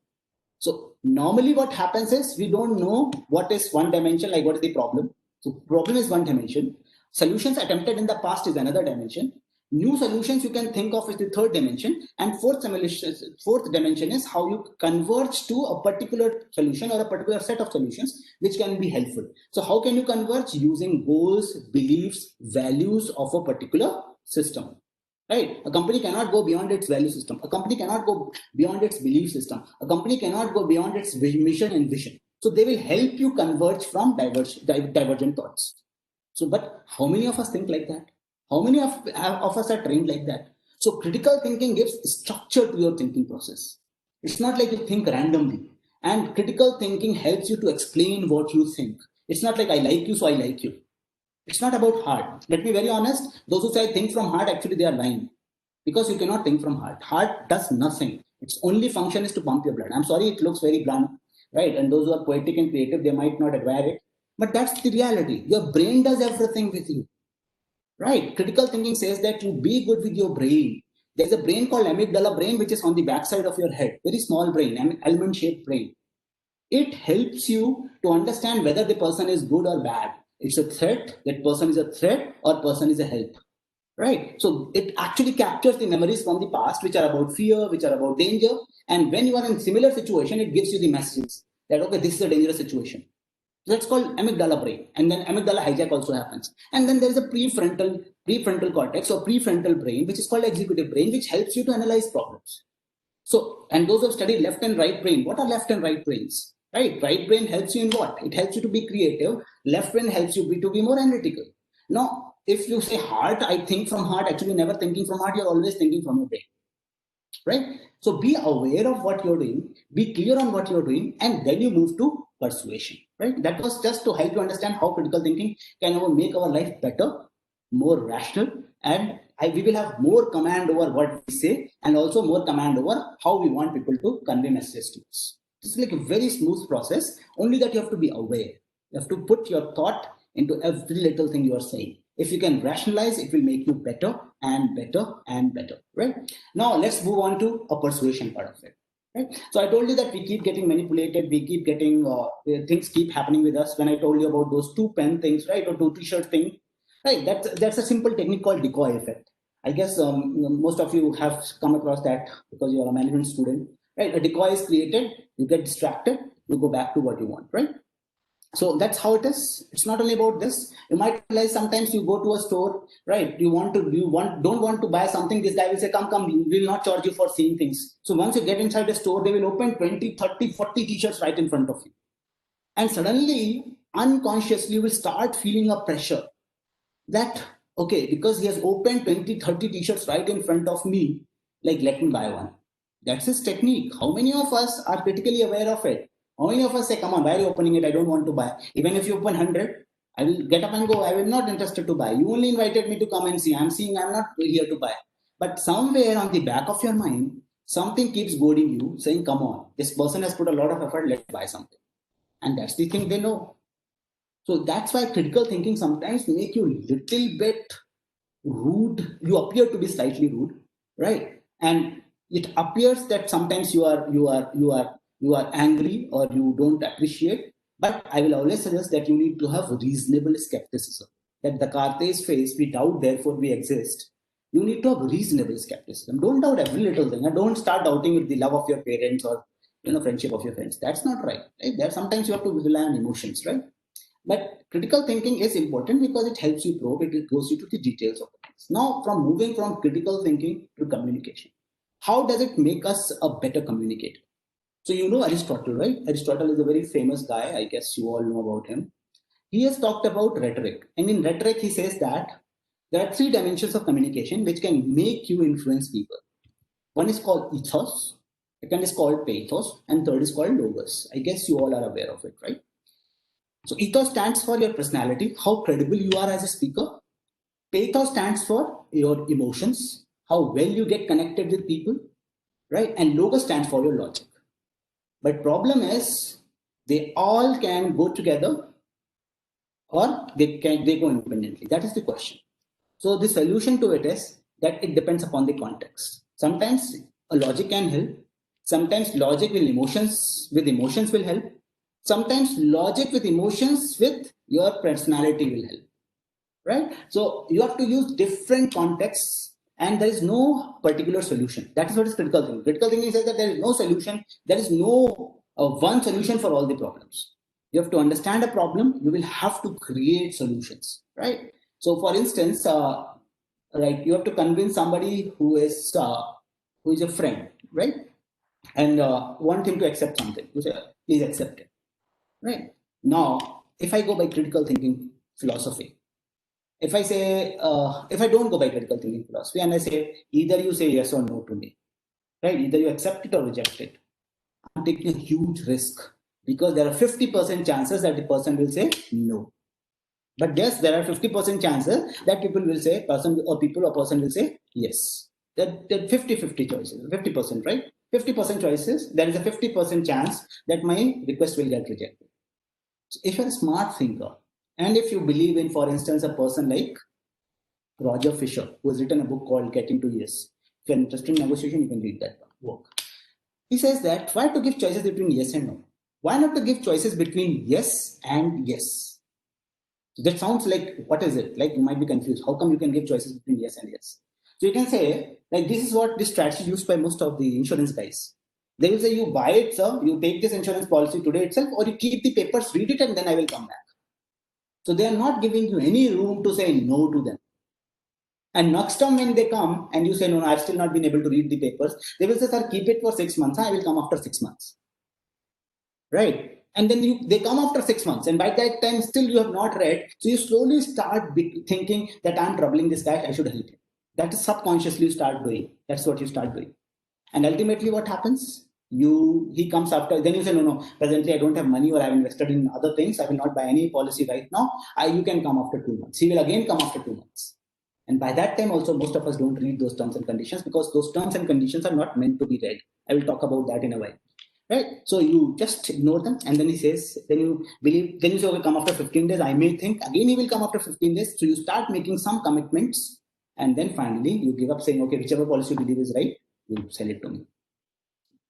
So normally what happens is we don't know what is one dimension, like what is the problem. So problem is one dimension. Solutions attempted in the past is another dimension. New solutions you can think of is the third dimension. And fourth dimension is how you converge to a particular solution or a particular set of solutions which can be helpful. So how can you converge? Using goals, beliefs, values of a particular system. Right? A company cannot go beyond its value system. A company cannot go beyond its belief system. A company cannot go beyond its mission and vision. So they will help you converge from divergent thoughts. So, but how many of us think like that? How many of us are trained like that? So critical thinking gives structure to your thinking process. It's not like you think randomly. And critical thinking helps you to explain what you think. It's not like I like you, so I like you. It's not about heart. Let me be very honest. Those who say think from heart, actually they are lying. Because you cannot think from heart. Heart does nothing. Its only function is to pump your blood. I'm sorry, it looks very blunt, right? And those who are poetic and creative, they might not admire it. But that's the reality. Your brain does everything with you, right? Critical thinking says that you be good with your brain. There's a brain called amygdala brain, which is on the backside of your head. Very small brain, an almond-shaped brain. It helps you to understand whether the person is good or bad. It's a threat, that person is a threat, or person is a help, right? So it actually captures the memories from the past, which are about fear, which are about danger. And when you are in similar situation, it gives you the messages that, okay, this is a dangerous situation. That's called amygdala brain. And then amygdala hijack also happens. And then there is a prefrontal cortex or prefrontal brain, which is called executive brain, which helps you to analyze problems. So, and those who have studied left and right brain, what are left and right brains? Right brain helps you in what? It helps you to be creative. Left brain helps you to be more analytical. Now, if you say heart, I think from heart, actually never thinking from heart, you're always thinking from your brain, right? So be aware of what you're doing, be clear on what you're doing, and then you move to persuasion, right? That was just to help you understand how critical thinking can make our life better, more rational, and we will have more command over what we say, and also more command over how we want people to convey messages to us. It's like a very smooth process, only that you have to be aware. You have to put your thought into every little thing you are saying. If you can rationalize, it will make you better and better and better, right? Now let's move on to a persuasion part of it, right? So I told you that we keep getting manipulated, we keep getting things keep happening with us. When I told you about those 2 pen things, right, or 2 t-shirt thing, right? That's a simple technique called decoy effect. I guess most of you have come across that because you are a management student, right? A decoy is created, you get distracted, you go back to what you want, right? So that's how it is. It's not only about this. You might realize sometimes you go to a store, right? Don't want to buy something. This guy will say, come, we will not charge you for seeing things. So once you get inside the store, they will open 20, 30, 40 t-shirts right in front of you. And suddenly, unconsciously, you will start feeling a pressure that, okay, because he has opened 20, 30 t-shirts right in front of me, like, let me buy one. That's his technique. How many of us are critically aware of it? How many of us say, come on, why are you opening it? I don't want to buy. Even if you open 100, I will get up and go. I will not interested to buy. You only invited me to come and see. I'm not here to buy. But somewhere on the back of your mind, something keeps goading you, saying, come on, this person has put a lot of effort, let's buy something. and that's the thing they know. So that's why critical thinking sometimes make you little bit rude. You appear to be slightly rude, right? And it appears that sometimes you are angry or you don't appreciate. But I will always suggest that you need to have reasonable skepticism. That the Kartes face, we doubt, therefore we exist. You need to have reasonable skepticism. Don't doubt every little thing, and don't start doubting with the love of your parents or friendship of your friends. That's not right. There sometimes you have to rely on emotions, right? But critical thinking is important because it helps you probe, it goes you to the details of things. Now, from moving from critical thinking to communication, how does it make us a better communicator? So you know Aristotle, right? Aristotle is a very famous guy. I guess you all know about him. He has talked about rhetoric. And in rhetoric, he says that there are 3 dimensions of communication which can make you influence people. One is called ethos, second is called pathos, and third is called logos. I guess you all are aware of it, right? So ethos stands for your personality, how credible you are as a speaker. Pathos stands for your emotions, how well you get connected with people, right? And logos stands for your logic. But problem is, they all can go together or they go independently. That is the question. So the solution to it is that it depends upon the context. Sometimes a logic can help. Sometimes logic with emotions will help. Sometimes logic with emotions with your personality will help, right? So you have to use different contexts, and there is no particular solution. That is what is critical thinking. Critical thinking says that there is no solution. There is no one solution for all the problems. You have to understand a problem. You will have to create solutions, right? So, for instance, right, you have to convince somebody who is a friend, right, and want him to accept something. You say, please accept it. Right. Now, if I go by critical thinking philosophy, if I don't go by critical thinking philosophy and I say, either you say yes or no to me, right? Either you accept it or reject it, I'm taking a huge risk because there are 50% chances that the person will say no. But yes, there are 50% chances that people will say, person will say yes. That 50-50 choices, 50%, right? 50% choices, there is a 50% chance that my request will get rejected. So if you're a smart thinker, and if you believe in, for instance, a person like Roger Fisher, who has written a book called Getting to Yes. If you're interested in negotiation, you can read that book. He says that why to give choices between yes and no? Why not to give choices between yes and yes? That sounds like, what is it? Like, you might be confused. How come you can give choices between yes and yes? So you can say, like, this is what this strategy used by most of the insurance guys. They will say, you buy it, sir, you take this insurance policy today itself, or you keep the papers, read it, and then I will come back. So they are not giving you any room to say no to them. And next time when they come and you say, no, I've still not been able to read the papers, they will say, sir, keep it for 6 months. I will come after 6 months. Right? And then they come after 6 months. And by that time, still you have not read. So you slowly start thinking that I'm troubling this guy, I should help him. That is subconsciously you start doing. That's what you start doing. And ultimately what happens? He comes after, then you say, no, presently I don't have money or I've invested in other things. I will not buy any policy right now. You can come after 2 months. He will again come after 2 months. And by that time also, most of us don't read those terms and conditions because those terms and conditions are not meant to be read. I will talk about that in a while. Right? So you just ignore them. And then he says, then you say, okay, come after 15 days. I may think again, he will come after 15 days. So you start making some commitments. And then finally you give up saying, okay, whichever policy you believe is right, you sell it to me.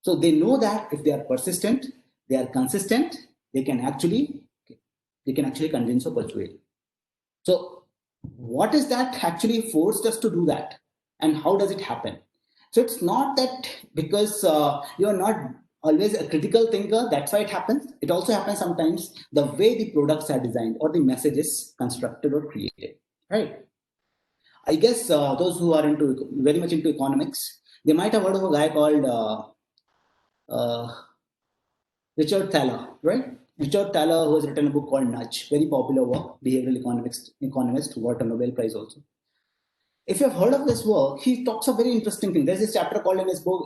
So they know that if they are persistent, they are consistent, they can actually convince or persuade. So what is that actually forced us to do that? And how does it happen? So it's not that because you're not always a critical thinker, that's why it happens. It also happens sometimes the way the products are designed or the message is constructed or created, right? I guess those who are very much into economics, they might have heard of a guy called Richard Thaler, right? Richard Thaler, who has written a book called Nudge, very popular work, behavioral economist, who got a Nobel Prize also. If you have heard of this work, he talks a very interesting thing. There's this chapter called in his book,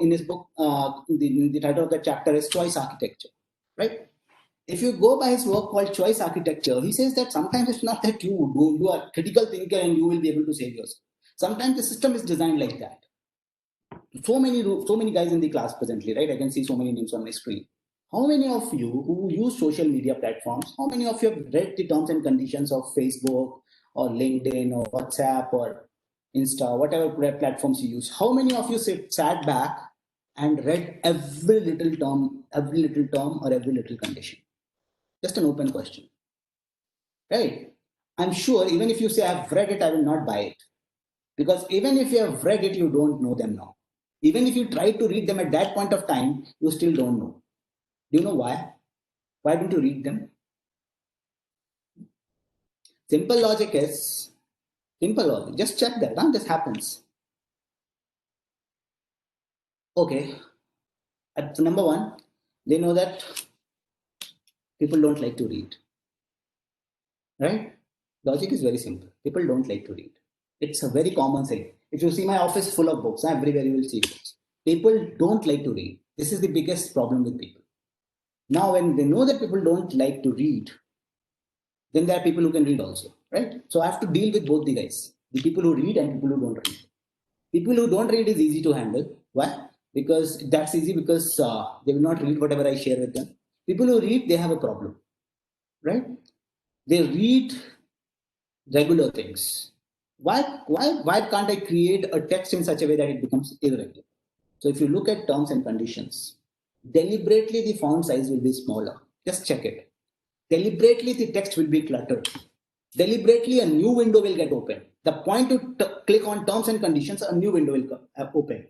the title of that chapter is Choice Architecture, right? If you go by his work called Choice Architecture, he says that sometimes it's not that you are a critical thinker and you will be able to save yourself. Sometimes the system is designed like that. So many guys in the class presently, right? I can see so many names on my screen. How many of you who use social media platforms, how many of you have read the terms and conditions of Facebook or LinkedIn or WhatsApp or Insta, whatever platforms you use? How many of you sat back and read every little term or every little condition? Just an open question, right? I'm sure even if you say I've read it, I will not buy it. Because even if you have read it, you don't know them now. Even if you try to read them at that point of time, you still don't know. Do you know why? Why don't you read them? Simple logic is simple logic. Just check that. Huh? This happens. Okay. At number one, they know that people don't like to read. Right? Logic is very simple. People don't like to read. It's a very common thing. If you see my office full of books, everywhere you will see books. People don't like to read. This is the biggest problem with people. Now, when they know that people don't like to read, then there are people who can read also, right? So I have to deal with both the guys, the people who read and people who don't read. People who don't read is easy to handle. Why? Because that's easy because they will not read whatever I share with them. People who read, they have a problem, right? They read regular things. Why can't I create a text in such a way that it becomes irregular? So if you look at terms and conditions, deliberately the font size will be smaller. Just check it. Deliberately the text will be cluttered. Deliberately a new window will get open. The point to click on terms and conditions, a new window will open.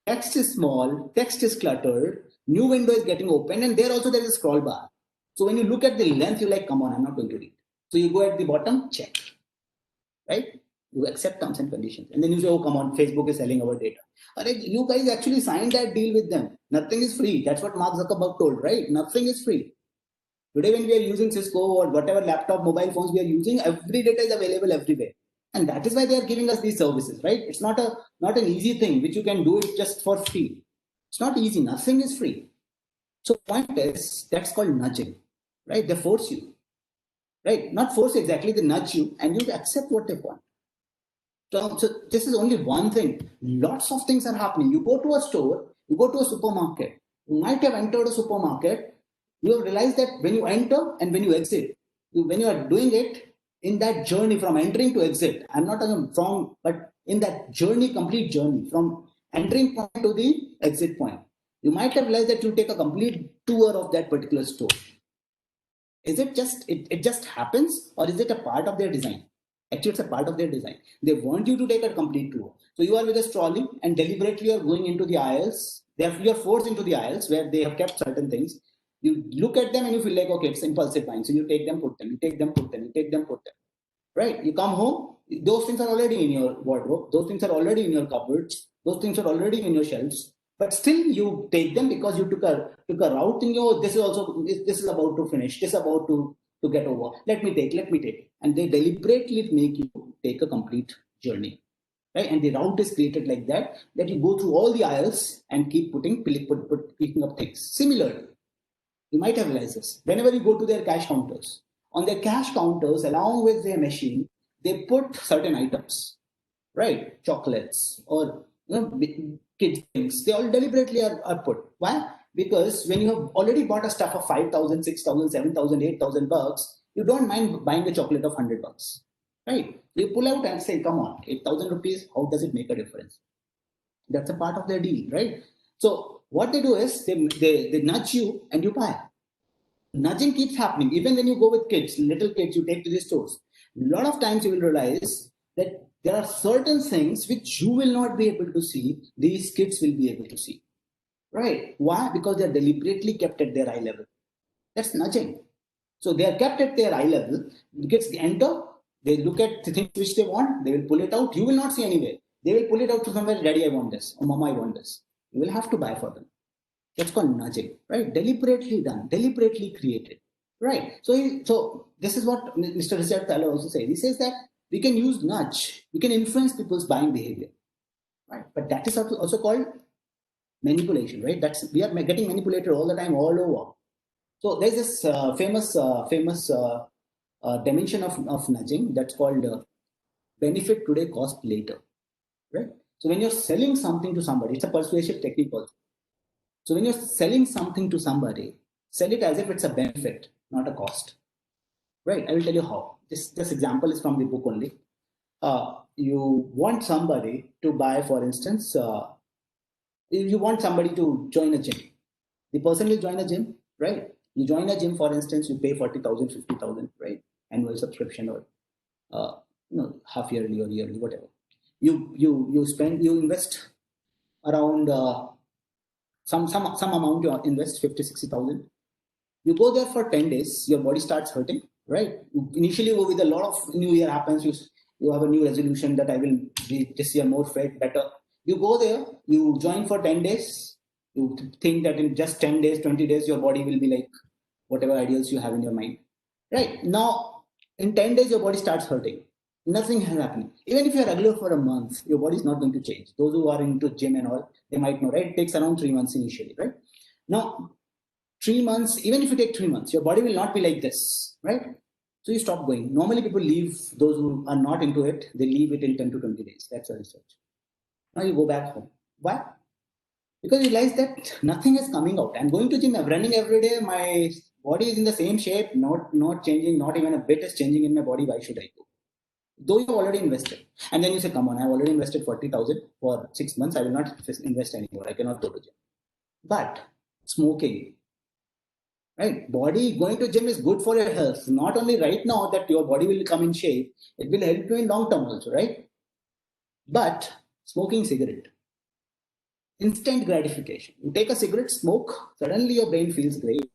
Text is small, text is cluttered, new window is getting open, and there also there is a scroll bar. So when you look at the length, you're like, come on, I'm not going to read. So you go at the bottom, check, right? You accept terms and conditions. And then you say, oh, come on, Facebook is selling our data. Alright, you guys actually signed that deal with them. Nothing is free. That's what Mark Zuckerberg told, right? Nothing is free. Today, when we are using Cisco or whatever laptop, mobile phones we are using, every data is available everywhere. And that is why they are giving us these services, right? It's not an easy thing which you can do it just for free. It's not easy. Nothing is free. So point is, that's called nudging, right? They force you, right? Not force exactly, they nudge you and you accept what they want. So this is only one thing. Lots of things are happening. You go to a store, you go to a supermarket. You might have entered a supermarket. You have realized that when you enter and when you exit, when you are doing it in that journey from entering to exit, I'm not talking from, but in that journey, complete journey from entering point to the exit point, you might have realized that you take a complete tour of that particular store. Is it just, it just happens, or is it a part of their design? Actually, it's a part of their design. They want you to take a complete tour. So you are with a trolley and deliberately you're going into the aisles. You're forced into the aisles where they have kept certain things. You look at them and you feel like, okay, it's impulsive buying. So you take them, put them, you take them, put them, you take them, put them. Right? You come home, those things are already in your wardrobe. Those things are already in your cupboards. Those things are already in your shelves. But still you take them because you took a route in your, this is about to finish. This is about to get over. Let me take. And they deliberately make you take a complete journey. Right? And the route is created like that you go through all the aisles and keep picking up things. Similarly, you might have realized this. Whenever you go to their cash counters, on their cash counters, along with their machine, they put certain items, right? Chocolates or kids things. They all deliberately are put. Why? Because when you have already bought a stuff of 5,000, 6,000, 7,000, 8,000 bucks, you don't mind buying a chocolate of 100 bucks, right? You pull out and say, come on, 8,000 rupees, how does it make a difference? That's a part of their deal, right? So what they do is they nudge you and you buy. Nudging keeps happening. Even when you go with kids, little kids, you take to the stores. A lot of times you will realize that there are certain things which you will not be able to see, these kids will be able to see. Right? Why? Because they're deliberately kept at their eye level. That's nudging. So they are kept at their eye level. The kids enter, they look at the things which they want, they will pull it out. You will not see anywhere. They will pull it out to somewhere, Daddy, I want this, or Mama, I want this. You will have to buy for them. That's called nudging, right? Deliberately done, deliberately created, right? So this is what Mr. Richard Thaler also says. He says that we can use nudge, we can influence people's buying behavior, right? But that is also called manipulation, right? We are getting manipulated all the time, all over. So there's this famous dimension of nudging that's called benefit today, cost later, right? So when you're selling something to somebody, it's a persuasive technique also. So when you're selling something to somebody, sell it as if it's a benefit, not a cost. Right? I will tell you how. This example is from the book only. You want somebody to buy, for instance, you want somebody to join a gym. The person will join a gym, right? You join a gym, for instance, you pay 40,000, 50,000, right? Annual subscription, or half yearly or yearly, whatever. You invest around some amount, you invest 50, 60,000. You go there for 10 days, your body starts hurting, right? Initially, with a lot of new year happens, you have a new resolution that I will be this year more fit, better. You go there, you join for 10 days, you think that in just 10 days, 20 days, your body will be like whatever ideals you have in your mind. Right? Now, in 10 days, your body starts hurting. Nothing has happened. Even if you're regular for a month, your body is not going to change. Those who are into gym and all, they might know, right? It takes around 3 months initially, right? Now, 3 months, even if you take 3 months, your body will not be like this, right? So you stop going. Normally, people leave, those who are not into it, they leave it in 10 to 20 days. That's a research. Now you go back home. Why? Because you realize that nothing is coming out. I'm going to gym, I'm running every day, my body is in the same shape, not changing, not even a bit is changing in my body. Why should I go? Though you've already invested. And then you say, come on, I've already invested 40,000 for 6 months. I will not invest anymore. I cannot go to gym. But smoking, right? Body going to gym is good for your health. Not only right now that your body will come in shape, it will help you in long term also, right? But smoking cigarette, instant gratification. You take a cigarette, smoke, suddenly your brain feels great.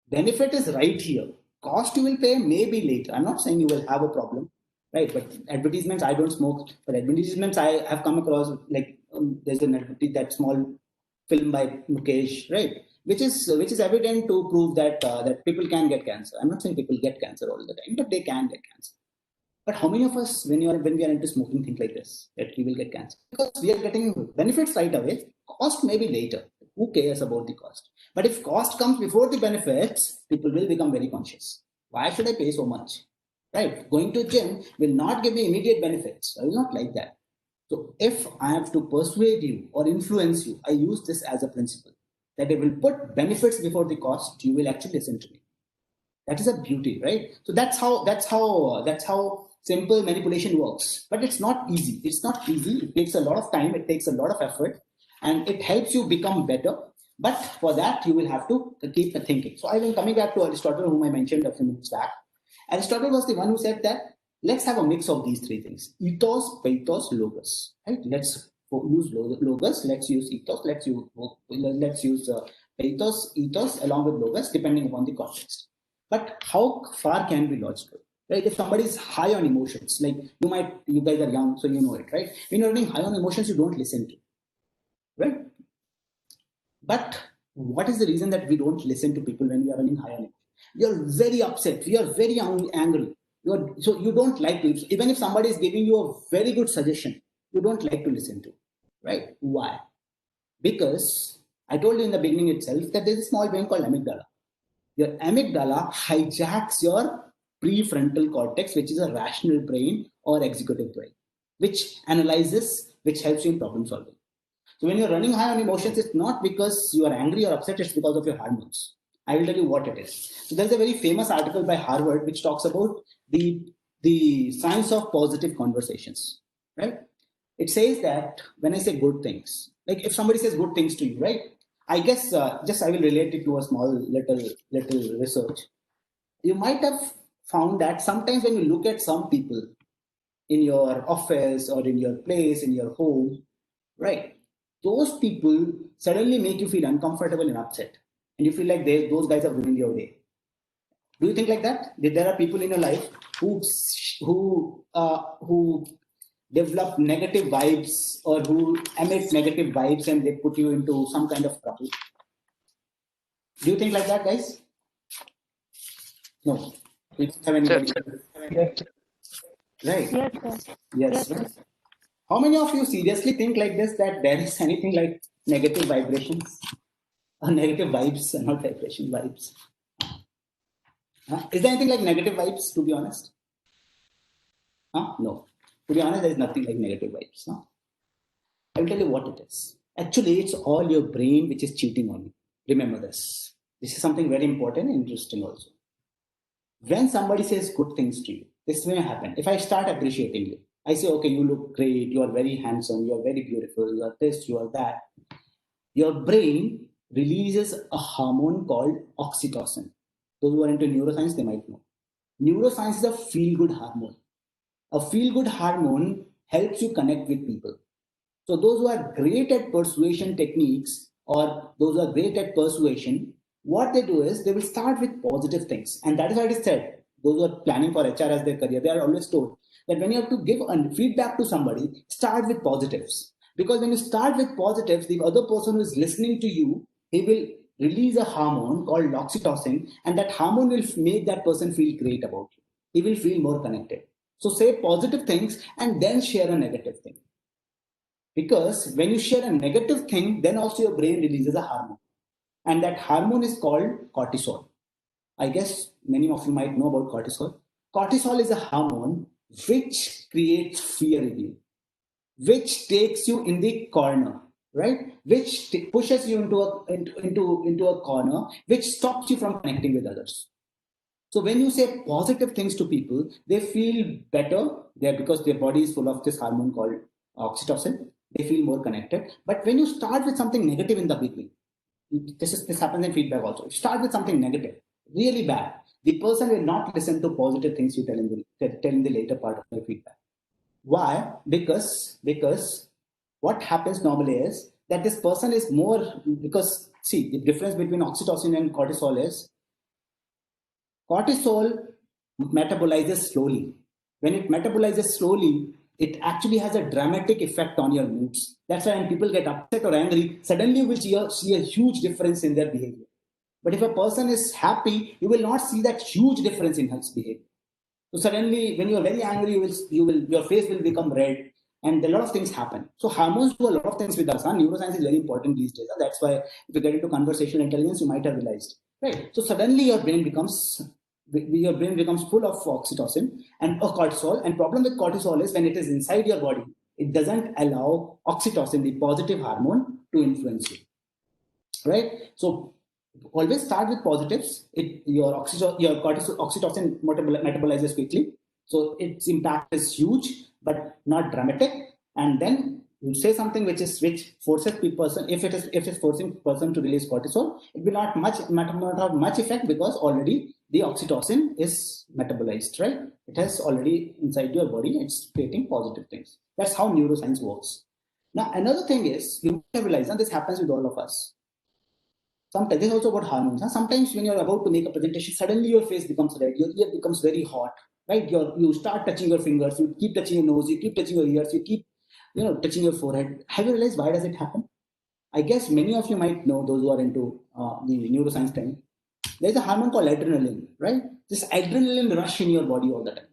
Benefit is right here. Cost you will pay maybe later. I'm not saying you will have a problem, right? But advertisements, I don't smoke. But advertisements, I have come across, like there's an advertisement, that small film by Mukesh, right? Which is evident to prove that that people can get cancer. I'm not saying people get cancer all the time, but they can get cancer. But how many of us, when we are into smoking, think like this, that we will get cancer? Because we are getting benefits right away. Cost maybe later. Who cares about the cost? But if cost comes before the benefits, people will become very conscious. Why should I pay so much? Right? Going to gym will not give me immediate benefits. I will not like that. So if I have to persuade you or influence you, I use this as a principle that I will put benefits before the cost. You will actually listen to me. That is a beauty, right? So that's how simple manipulation works. But it's not easy. It's not easy. It takes a lot of time. It takes a lot of effort, and it helps you become better. But for that, you will have to keep thinking. So I will coming back to Aristotle, whom I mentioned a few minutes back. Aristotle was the one who said that let's have a mix of these three things: ethos, pathos, logos. Right? Let's use logos. Let's use ethos. Let's use pathos, ethos along with logos, depending upon the context. But how far can be logical? Right? If somebody is high on emotions, like you guys are young, so you know it, right? When you're running high on emotions, you don't listen to, right? But what is the reason that we don't listen to people when we are running high on emotions? You're very upset. You're very angry. So you don't like to, even if somebody is giving you a very good suggestion, you don't like to listen to, right? Why? Because I told you in the beginning itself that there's a small brain called amygdala. Your amygdala hijacks your prefrontal cortex, which is a rational brain or executive brain, which analyzes, which helps you in problem solving. So when you're running high on emotions, it's not because you are angry or upset, it's because of your hormones. I will tell you what it is. So there's a very famous article by Harvard which talks about the science of positive conversations, right? It says that when I say good things, like if somebody says good things to you, right? I guess just I will relate it to a small little research. You might have found that sometimes when you look at some people in your office or in your place, in your home, right? Those people suddenly make you feel uncomfortable and upset. And you feel like those guys are ruining your day. Do you think like that? That there are people in your life who develop negative vibes or who emit negative vibes and they put you into some kind of trouble? Do you think like that, guys? No. We don't have anybody. Yes. Right? Yes, sir. Yes. Right? How many of you seriously think like this, that there is anything like negative vibrations? Or negative vibes, not vibration, vibes. Is there anything like negative vibes, to be honest? No. To be honest, there is nothing like negative vibes. No? I will tell you what it is. Actually, it's all your brain which is cheating on you. Remember this. This is something very important and interesting also. When somebody says good things to you, this may happen. If I start appreciating you, I say, okay, you look great, you are very handsome, you are very beautiful, you are this, you are that. Your brain releases a hormone called oxytocin. Those who are into neuroscience, they might know. Neuroscience is a feel good hormone. A feel good hormone helps you connect with people. So, those who are great at persuasion techniques or those who are great at persuasion, what they do is they will start with positive things. And that is why it is said, those who are planning for HR as their career, they are always told that when you have to give feedback to somebody, start with positives. Because when you start with positives, the other person who is listening to you, he will release a hormone called oxytocin, and that hormone will make that person feel great about you. He will feel more connected. So say positive things and then share a negative thing. Because when you share a negative thing, then also your brain releases a hormone. And that hormone is called cortisol. I guess many of you might know about cortisol. Cortisol is a hormone which creates fear in you, which takes you in the corner, right? Which pushes you into a corner, which stops you from connecting with others. So when you say positive things to people, they feel better there because their body is full of this hormone called oxytocin. They feel more connected. But when you start with something negative in the beginning, this happens in feedback also. If you start with something negative, really bad, the person will not listen to positive things you tell in the later part of the feedback. Why? Because what happens normally is that this person is more, because see, the difference between oxytocin and cortisol is cortisol metabolizes slowly. When it metabolizes slowly, it actually has a dramatic effect on your moods. That's why when people get upset or angry, suddenly you will see a huge difference in their behavior. But if a person is happy, you will not see that huge difference in his behavior. So suddenly, when you are very angry, your face will become red, and a lot of things happen. So hormones do a lot of things with us. Neuroscience is very important these days. That's why if you get into conversational intelligence, you might have realized, right? So suddenly your brain becomes full of oxytocin and cortisol. And problem with cortisol is when it is inside your body, it doesn't allow oxytocin, the positive hormone, to influence you, right? So always start with positives. Your oxytocin metabolizes quickly, so its impact is huge but not dramatic. And then you say something which forces the person. If it's forcing person to release cortisol, it will not have much effect because already the oxytocin is metabolized, right? It has already inside your body. It's creating positive things. That's how neuroscience works. Now another thing is, you have realized, and this happens with all of us. Sometimes this is also about hormones. Sometimes when you're about to make a presentation, suddenly your face becomes red, your ear becomes very hot, right? You start touching your fingers, you keep touching your nose, you keep touching your ears, you keep touching your forehead. Have you realized why does it happen? I guess many of you might know, those who are into the neuroscience thing. There's a hormone called adrenaline, right? This adrenaline rush in your body all the time.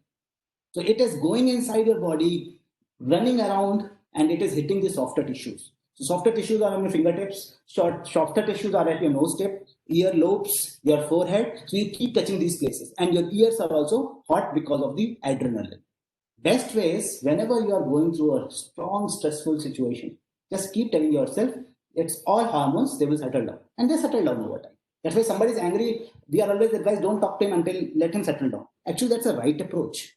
So it is going inside your body, running around, and it is hitting the softer tissues. So softer tissues are on your fingertips, softer tissues are at your nose tip, ear lobes, your forehead. So you keep touching these places, and your ears are also hot because of the adrenaline. Best way is, whenever you are going through a strong, stressful situation, just keep telling yourself, it's all hormones, they will settle down. And they settle down over time. That's why somebody is angry, we are always advised, don't talk to him until let him settle down. Actually, that's a right approach,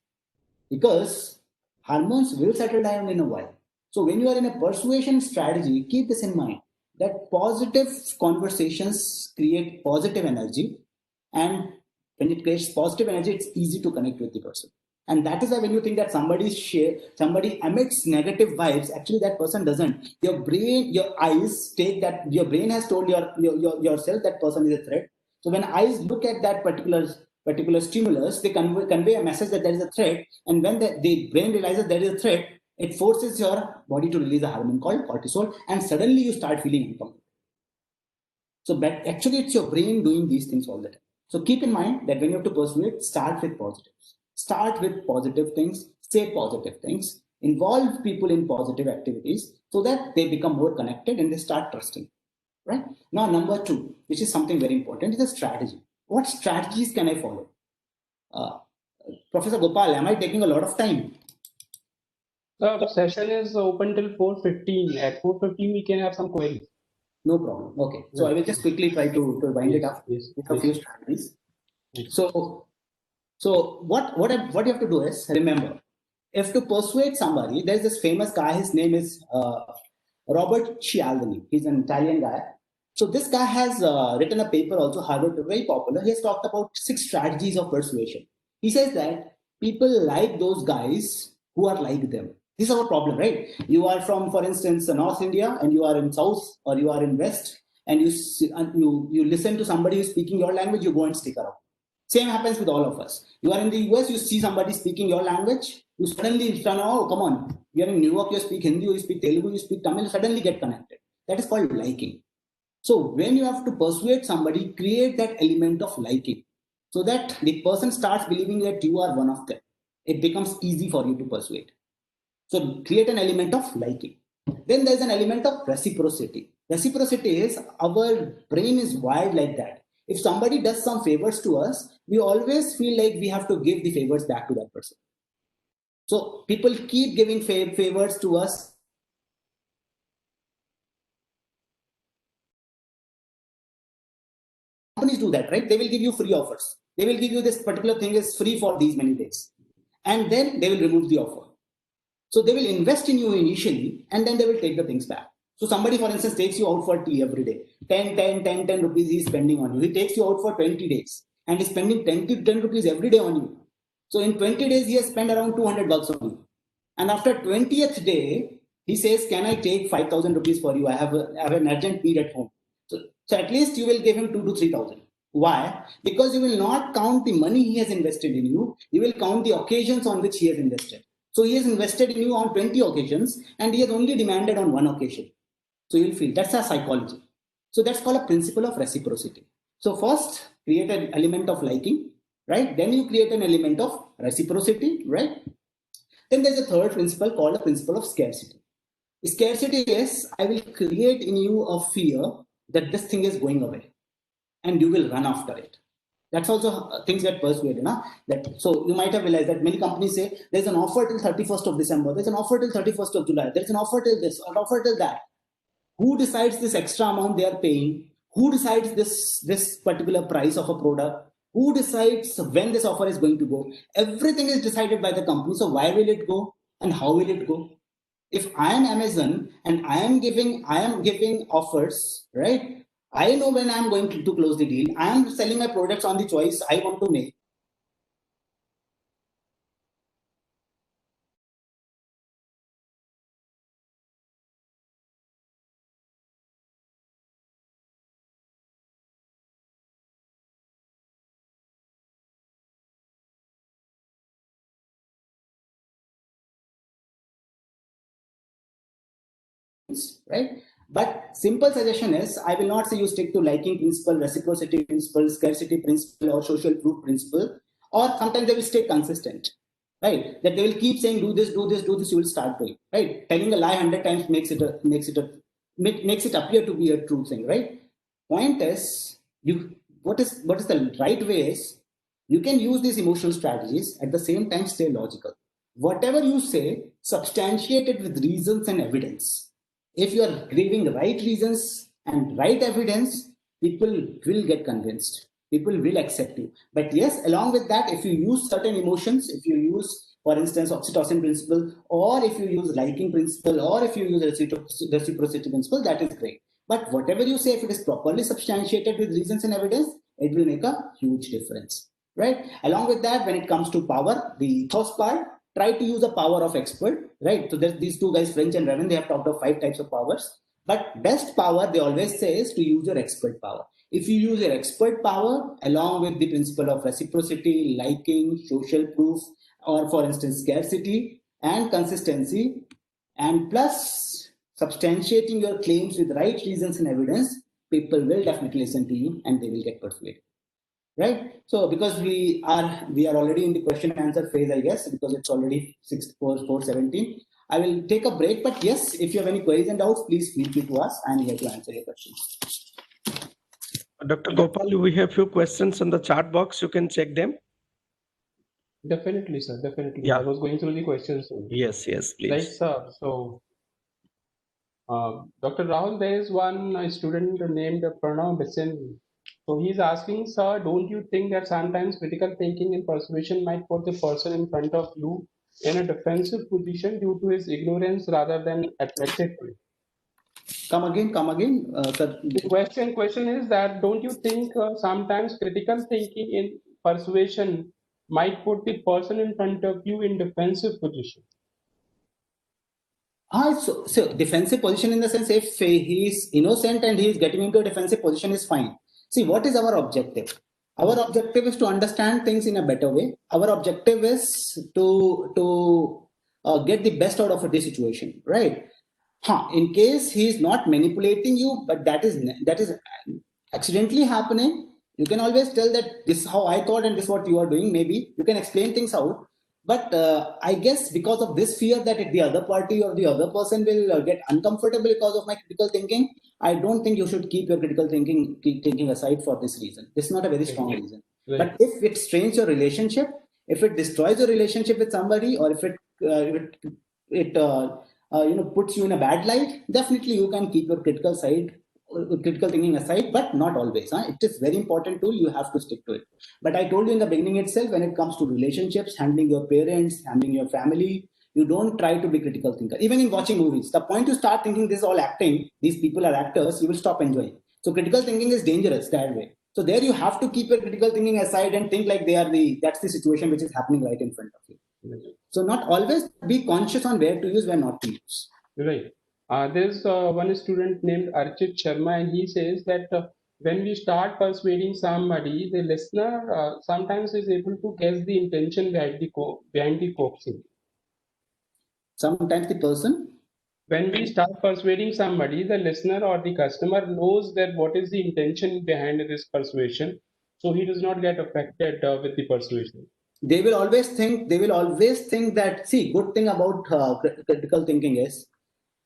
because hormones will settle down in a while. So when you are in a persuasion strategy, keep this in mind, that positive conversations create positive energy, and when it creates positive energy, it's easy to connect with the person. And that is why when you think that somebody emits negative vibes, actually that person doesn't. Your brain, your eyes take that. Your brain has told yourself that person is a threat. So when eyes look at that particular stimulus, they convey a message that there is a threat. And when the brain realizes there is a threat, it forces your body to release a hormone called cortisol, and suddenly you start feeling uncomfortable. So, but actually, it's your brain doing these things all the time. So keep in mind that when you have to pursue it, start with positives. Start with positive things, say positive things, involve people in positive activities so that they become more connected and they start trusting. Right? Now, number two, which is something very important, is a strategy. What strategies can I follow? Professor Gopal, am I taking a lot of time? The session is open till 4:15. At 4:15, we can have some queries. No problem. Okay. So I will just quickly try to wind it up Yes, with a few strategies. Yes. So what you have to do is remember, if to persuade somebody, there's this famous guy. His name is Robert Cialdini. He's an Italian guy. So this guy has written a paper also, Harvard, very popular. He has talked about 6 strategies of persuasion. He says that people like those guys who are like them. This is our problem, right? You are from, for instance, North India, and you are in South, or you are in West, and you listen to somebody who's speaking your language, you go and stick around. Same happens with all of us. You are in the US, you see somebody speaking your language, you suddenly turn, oh, come on. You are in New York, you speak Hindi, you speak Telugu, you speak Tamil, you suddenly get connected. That is called liking. So when you have to persuade somebody, create that element of liking so that the person starts believing that you are one of them. It becomes easy for you to persuade. So create an element of liking. Then there's an element of reciprocity. Reciprocity is, our brain is wired like that. If somebody does some favors to us, we always feel like we have to give the favors back to that person. So people keep giving favors to us. Companies do that, right? They will give you free offers. They will give you this particular thing is free for these many days. And then they will remove the offer. So they will invest in you initially, and then they will take the things back. So somebody, for instance, takes you out for tea every day. 10 rupees he's spending on you. He takes you out for 20 days and he's spending 10 rupees every day on you. So in 20 days, he has spent around 200 bucks on you. And after 20th day, he says, can I take 5,000 rupees for you? I have an urgent need at home. So at least you will give him 2,000 to 3,000. Why? Because you will not count the money he has invested in you. You will count the occasions on which he has invested. So he has invested in you on 20 occasions and he has only demanded on 1 occasion. So you'll feel that's a psychology. So that's called a principle of reciprocity. So first, create an element of liking, right? Then you create an element of reciprocity, right? Then there's a third principle called a principle of scarcity. Scarcity is, I will create in you a fear that this thing is going away and you will run after it. That's also things get persuaded. So you might have realized that many companies say there's an offer till 31st of December, there's an offer till 31st of July, there's an offer till this, an offer till that. Who decides this extra amount they are paying? Who decides this particular price of a product? Who decides when this offer is going to go? Everything is decided by the company. So why will it go and how will it go? If I am Amazon and I am giving offers, right? I know when I'm going to close the deal. I am selling my products on the choice I want to make. Right? But simple suggestion is, I will not say you stick to liking principle, reciprocity principle, scarcity principle, or social proof principle, or sometimes they will stay consistent, right? That they will keep saying, do this, you will start doing, right? Telling a lie 100 times makes it appear to be a true thing, right? Point is, what is the right way is, you can use these emotional strategies, at the same time stay logical. Whatever you say, substantiate it with reasons and evidence. If you are giving the right reasons and right evidence, people will get convinced. People will accept you. But yes, along with that, if you use certain emotions, if you use, for instance, oxytocin principle, or if you use liking principle, or if you use reciprocity principle, that is great. But whatever you say, if it is properly substantiated with reasons and evidence, it will make a huge difference, right? Along with that, when it comes to power, the ethos part, try to use the power of expert, right? So there's these 2 guys, French and Raven, they have talked of 5 types of powers. But best power, they always say, is to use your expert power. If you use your expert power along with the principle of reciprocity, liking, social proof, or for instance, scarcity and consistency, and plus substantiating your claims with right reasons and evidence, people will definitely listen to you and they will get persuaded. Right? So because we are already in the question and answer phase, I guess, because it's already 4:17. I will take a break, but yes, if you have any queries and doubts, please feel free to us. I'm here to answer your questions. Dr. Gopal, we have few questions in the chat box. You can check them. Definitely, sir. Definitely. Yeah. I was going through the questions only. Yes, Right, please. sir. So, Dr. Rahul, there is one student named Pranav Bisin. So he's asking, sir, don't you think that sometimes critical thinking and persuasion might put the person in front of you in a defensive position due to his ignorance rather than attracted to it? Come again, sir. The question is that don't you think sometimes critical thinking in persuasion might put the person in front of you in defensive position? So defensive position in the sense if he is innocent and he is getting into a defensive position is fine. See, what is our objective? Our objective is to understand things in a better way. Our objective is to get the best out of this situation, right? In case he is not manipulating you, but that is accidentally happening, you can always tell that this is how I thought and this is what you are doing. Maybe you can explain things out. But I guess because of this fear that the other party or the other person will get uncomfortable because of my critical thinking, I don't think you should keep your critical thinking aside for this reason. This is not a very strong reason. Right. But if it strains your relationship, if it destroys your relationship with somebody, or if it puts you in a bad light, definitely you can keep your critical thinking aside, but not always. It is very important tool. You have to stick to it. But I told you in the beginning itself, when it comes to relationships, handling your parents, handling your family, you don't try to be critical thinker. Even in watching movies, the point you start thinking this is all acting, these people are actors, you will stop enjoying. So critical thinking is dangerous that way. So there you have to keep your critical thinking aside and think like that's the situation which is happening right in front of you. So not always be conscious on where to use, where not to use. Right. There's one student named Archit Sharma, and he says that when we start persuading somebody, the listener sometimes is able to guess the intention behind the coaxing. Sometimes the person. When we start persuading somebody, the listener or the customer knows that what is the intention behind this persuasion, so he does not get affected with the persuasion. They will always think that, see, good thing about critical thinking is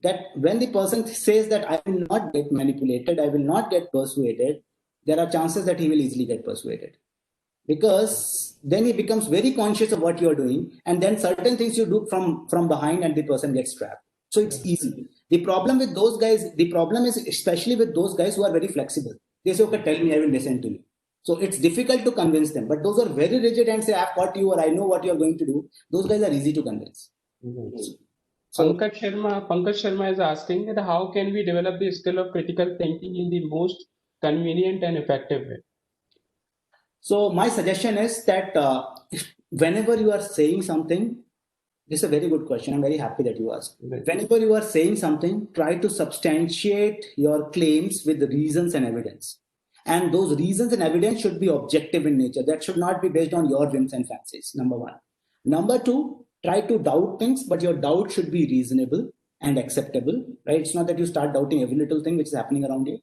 that when the person says that I will not get manipulated, I will not get persuaded, there are chances that he will easily get persuaded, because then he becomes very conscious of what you are doing, and then certain things you do from behind and the person gets trapped. So it's easy. The problem is especially with those guys who are very flexible. They say, okay, tell me, I will listen to you. So it's difficult to convince them. But those are very rigid and say, I've got you, or I know what you're going to do. Those guys are easy to convince. So Pankaj Sharma is asking that how can we develop the skill of critical thinking in the most convenient and effective way? So my suggestion is that whenever you are saying something, this is a very good question. I'm very happy that you asked. Right. Whenever you are saying something, try to substantiate your claims with reasons and evidence. And those reasons and evidence should be objective in nature. That should not be based on your whims and fancies, number one. Number two, try to doubt things, but your doubt should be reasonable and acceptable, right? It's not that you start doubting every little thing which is happening around you.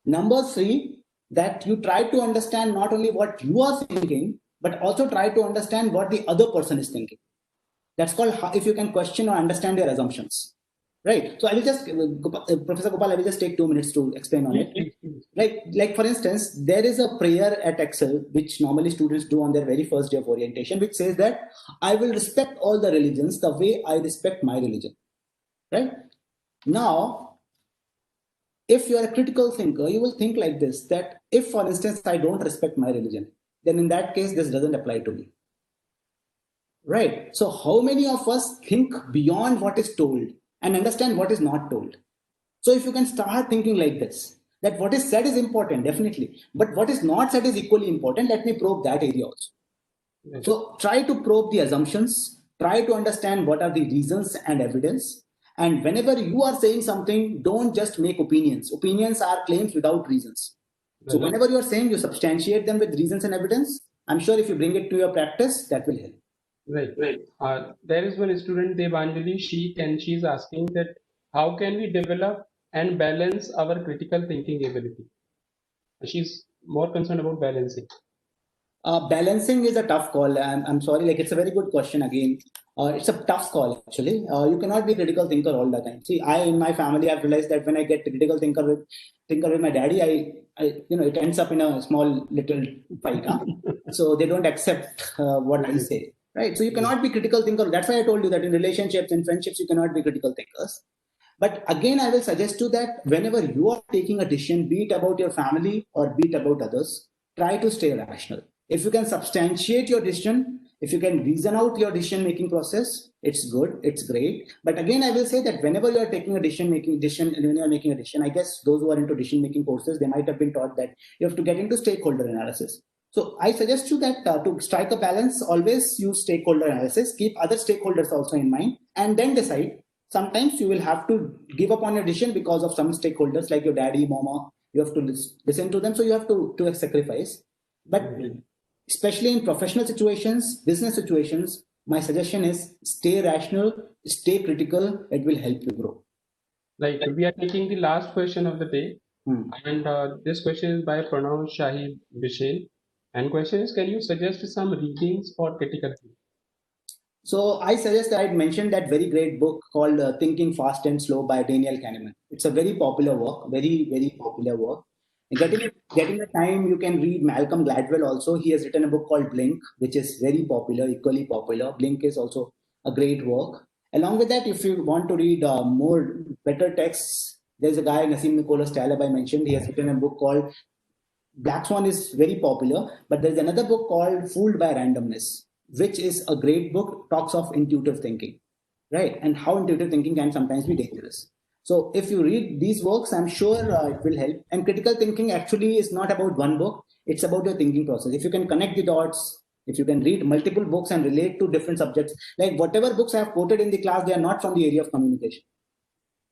Number three, that you try to understand not only what you are thinking, but also try to understand what the other person is thinking. That's called if you can question or understand their assumptions, right? So I will just, Professor Gopal, I will just take 2 minutes to explain on it. Like for instance, there is a prayer at Excel, which normally students do on their very first day of orientation, which says that I will respect all the religions the way I respect my religion, right? Now, if you are a critical thinker, you will think like this, that if, for instance, I don't respect my religion, then in that case, this doesn't apply to me. Right. So how many of us think beyond what is told and understand what is not told? So if you can start thinking like this, that what is said is important, definitely, but what is not said is equally important, let me probe that area also. Right. So try to probe the assumptions, try to understand what are the reasons and evidence. And whenever you are saying something, don't just make opinions. Opinions are claims without reasons. So whenever you are saying, you substantiate them with reasons and evidence. I'm sure if you bring it to your practice, that will help. Right. There is one student, Devanjali Sheikh, and she's asking that how can we develop and balance our critical thinking ability? She's more concerned about balancing. Balancing is a tough call. I'm sorry, like it's a very good question again. It's a tough call actually. You cannot be critical thinker all the time. See, in my family, I've realized that when I get critical thinker with my daddy, it ends up in a small little fight. So they don't accept what I say. right? So you cannot be critical thinker. That's why I told you that in relationships, in friendships, you cannot be critical thinkers. But again, I will suggest you that whenever you are taking a decision, be it about your family or be it about others, try to stay rational. If you can substantiate your decision, if you can reason out your decision making process, it's good, it's great. But again, I will say that whenever you are taking a decision, when you are making a decision, I guess those who are into decision making courses, they might have been taught that you have to get into stakeholder analysis. So I suggest you that to strike a balance, always use stakeholder analysis, keep other stakeholders also in mind, and then decide. Sometimes you will have to give up on your decision because of some stakeholders like your daddy, mama. You have to listen to them, so you have to sacrifice. But especially in professional situations, business situations, my suggestion is stay rational, stay critical. It will help you grow. Like we are taking the last question of the day, and this question is by Pranav Shahi Bishel. And question is, can you suggest some readings for critical thinking? So I suggest that I'd mentioned that very great book called Thinking Fast and Slow by Daniel Kahneman. It's a very popular work, very popular work. Getting a time, you can read Malcolm Gladwell also. He has written a book called Blink, which is very popular, equally popular. Blink is also a great work. Along with that, if you want to read better texts, there's a guy, Nassim Nicholas Taleb, I mentioned. He has written a book called Black Swan, is very popular. But there's another book called Fooled by Randomness, which is a great book, talks of intuitive thinking, right? And how intuitive thinking can sometimes be dangerous. So if you read these works, I'm sure it will help. And critical thinking actually is not about one book. It's about your thinking process. If you can connect the dots, if you can read multiple books and relate to different subjects, like whatever books I have quoted in the class, they are not from the area of communication.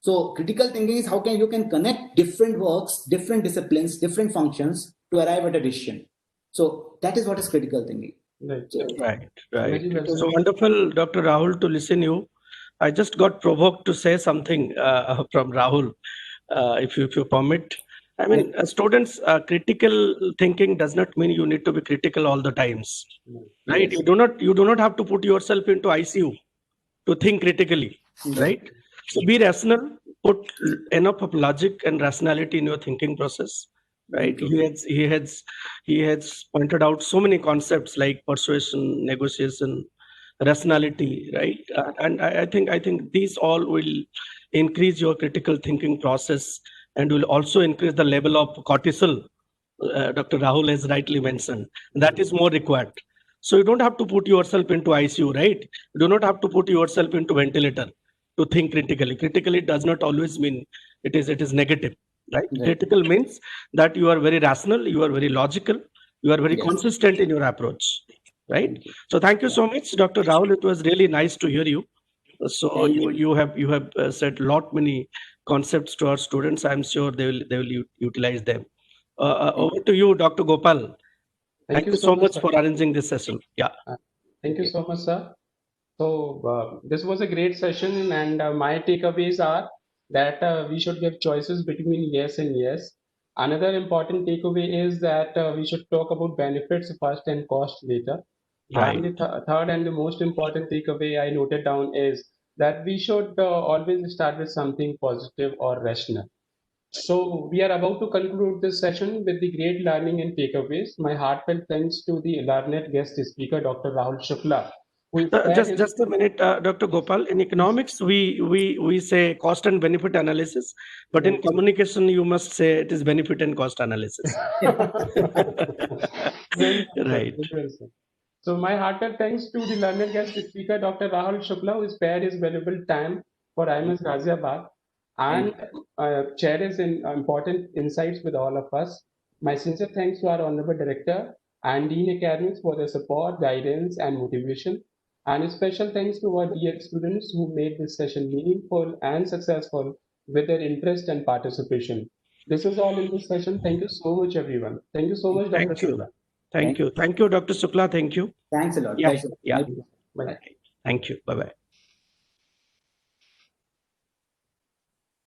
So critical thinking is how you can connect different works, different disciplines, different functions to arrive at a decision. So that is what is critical thinking. Right. It was wonderful, Dr. Rahul, to listen you. I just got provoked to say something from Rahul, if you permit. I mean, students, critical thinking does not mean you need to be critical all the times, right? Yes. You do not have to put yourself into ICU to think critically, right? So be rational, put enough of logic and rationality in your thinking process. Right, he has pointed out so many concepts like persuasion, negotiation, rationality, right? And I think these all will increase your critical thinking process and will also increase the level of cortisol. Dr. Rahul has rightly mentioned that is more required. So you don't have to put yourself into ICU, right? You do not have to put yourself into ventilator to think critically. Critically does not always mean it is negative. Right? Critical means that you are very rational, you are very logical, you are very consistent in your approach, right? So thank you so much, Dr. Rahul. It was really nice to hear you. So you have said many concepts to our students. I'm sure they will utilize them. Over to you, Dr. Gopal. Thank you so much for arranging this session. Yeah. Thank you so much, sir. So this was a great session, and my takeaways are that we should give choices between yes and yes. Another important takeaway is that we should talk about benefits first and cost later. Right. And the third and the most important takeaway I noted down is that we should always start with something positive or rational. So we are about to conclude this session with the great learning and takeaways. My heartfelt thanks to the learned guest speaker, Dr. Rahul Shukla. Just a minute, Dr. Gopal. In economics, we say cost and benefit analysis, but in communication, you must say it is benefit and cost analysis. Right. So my heartfelt thanks to the learned guest speaker, Dr. Rahul Shukla, who spared his valuable time for IMS Ghaziabad and shared his important insights with all of us. My sincere thanks to our Honorable Director and Dean Academics for their support, guidance, and motivation. And a special thanks to our dear students who made this session meaningful and successful with their interest and participation. This is all in this session. Thank you so much, everyone. Thank you so much, Dr. Shukla. Thank you, Dr. Shukla. Thank you. Thanks a lot. Yeah. Thank you. Bye-bye.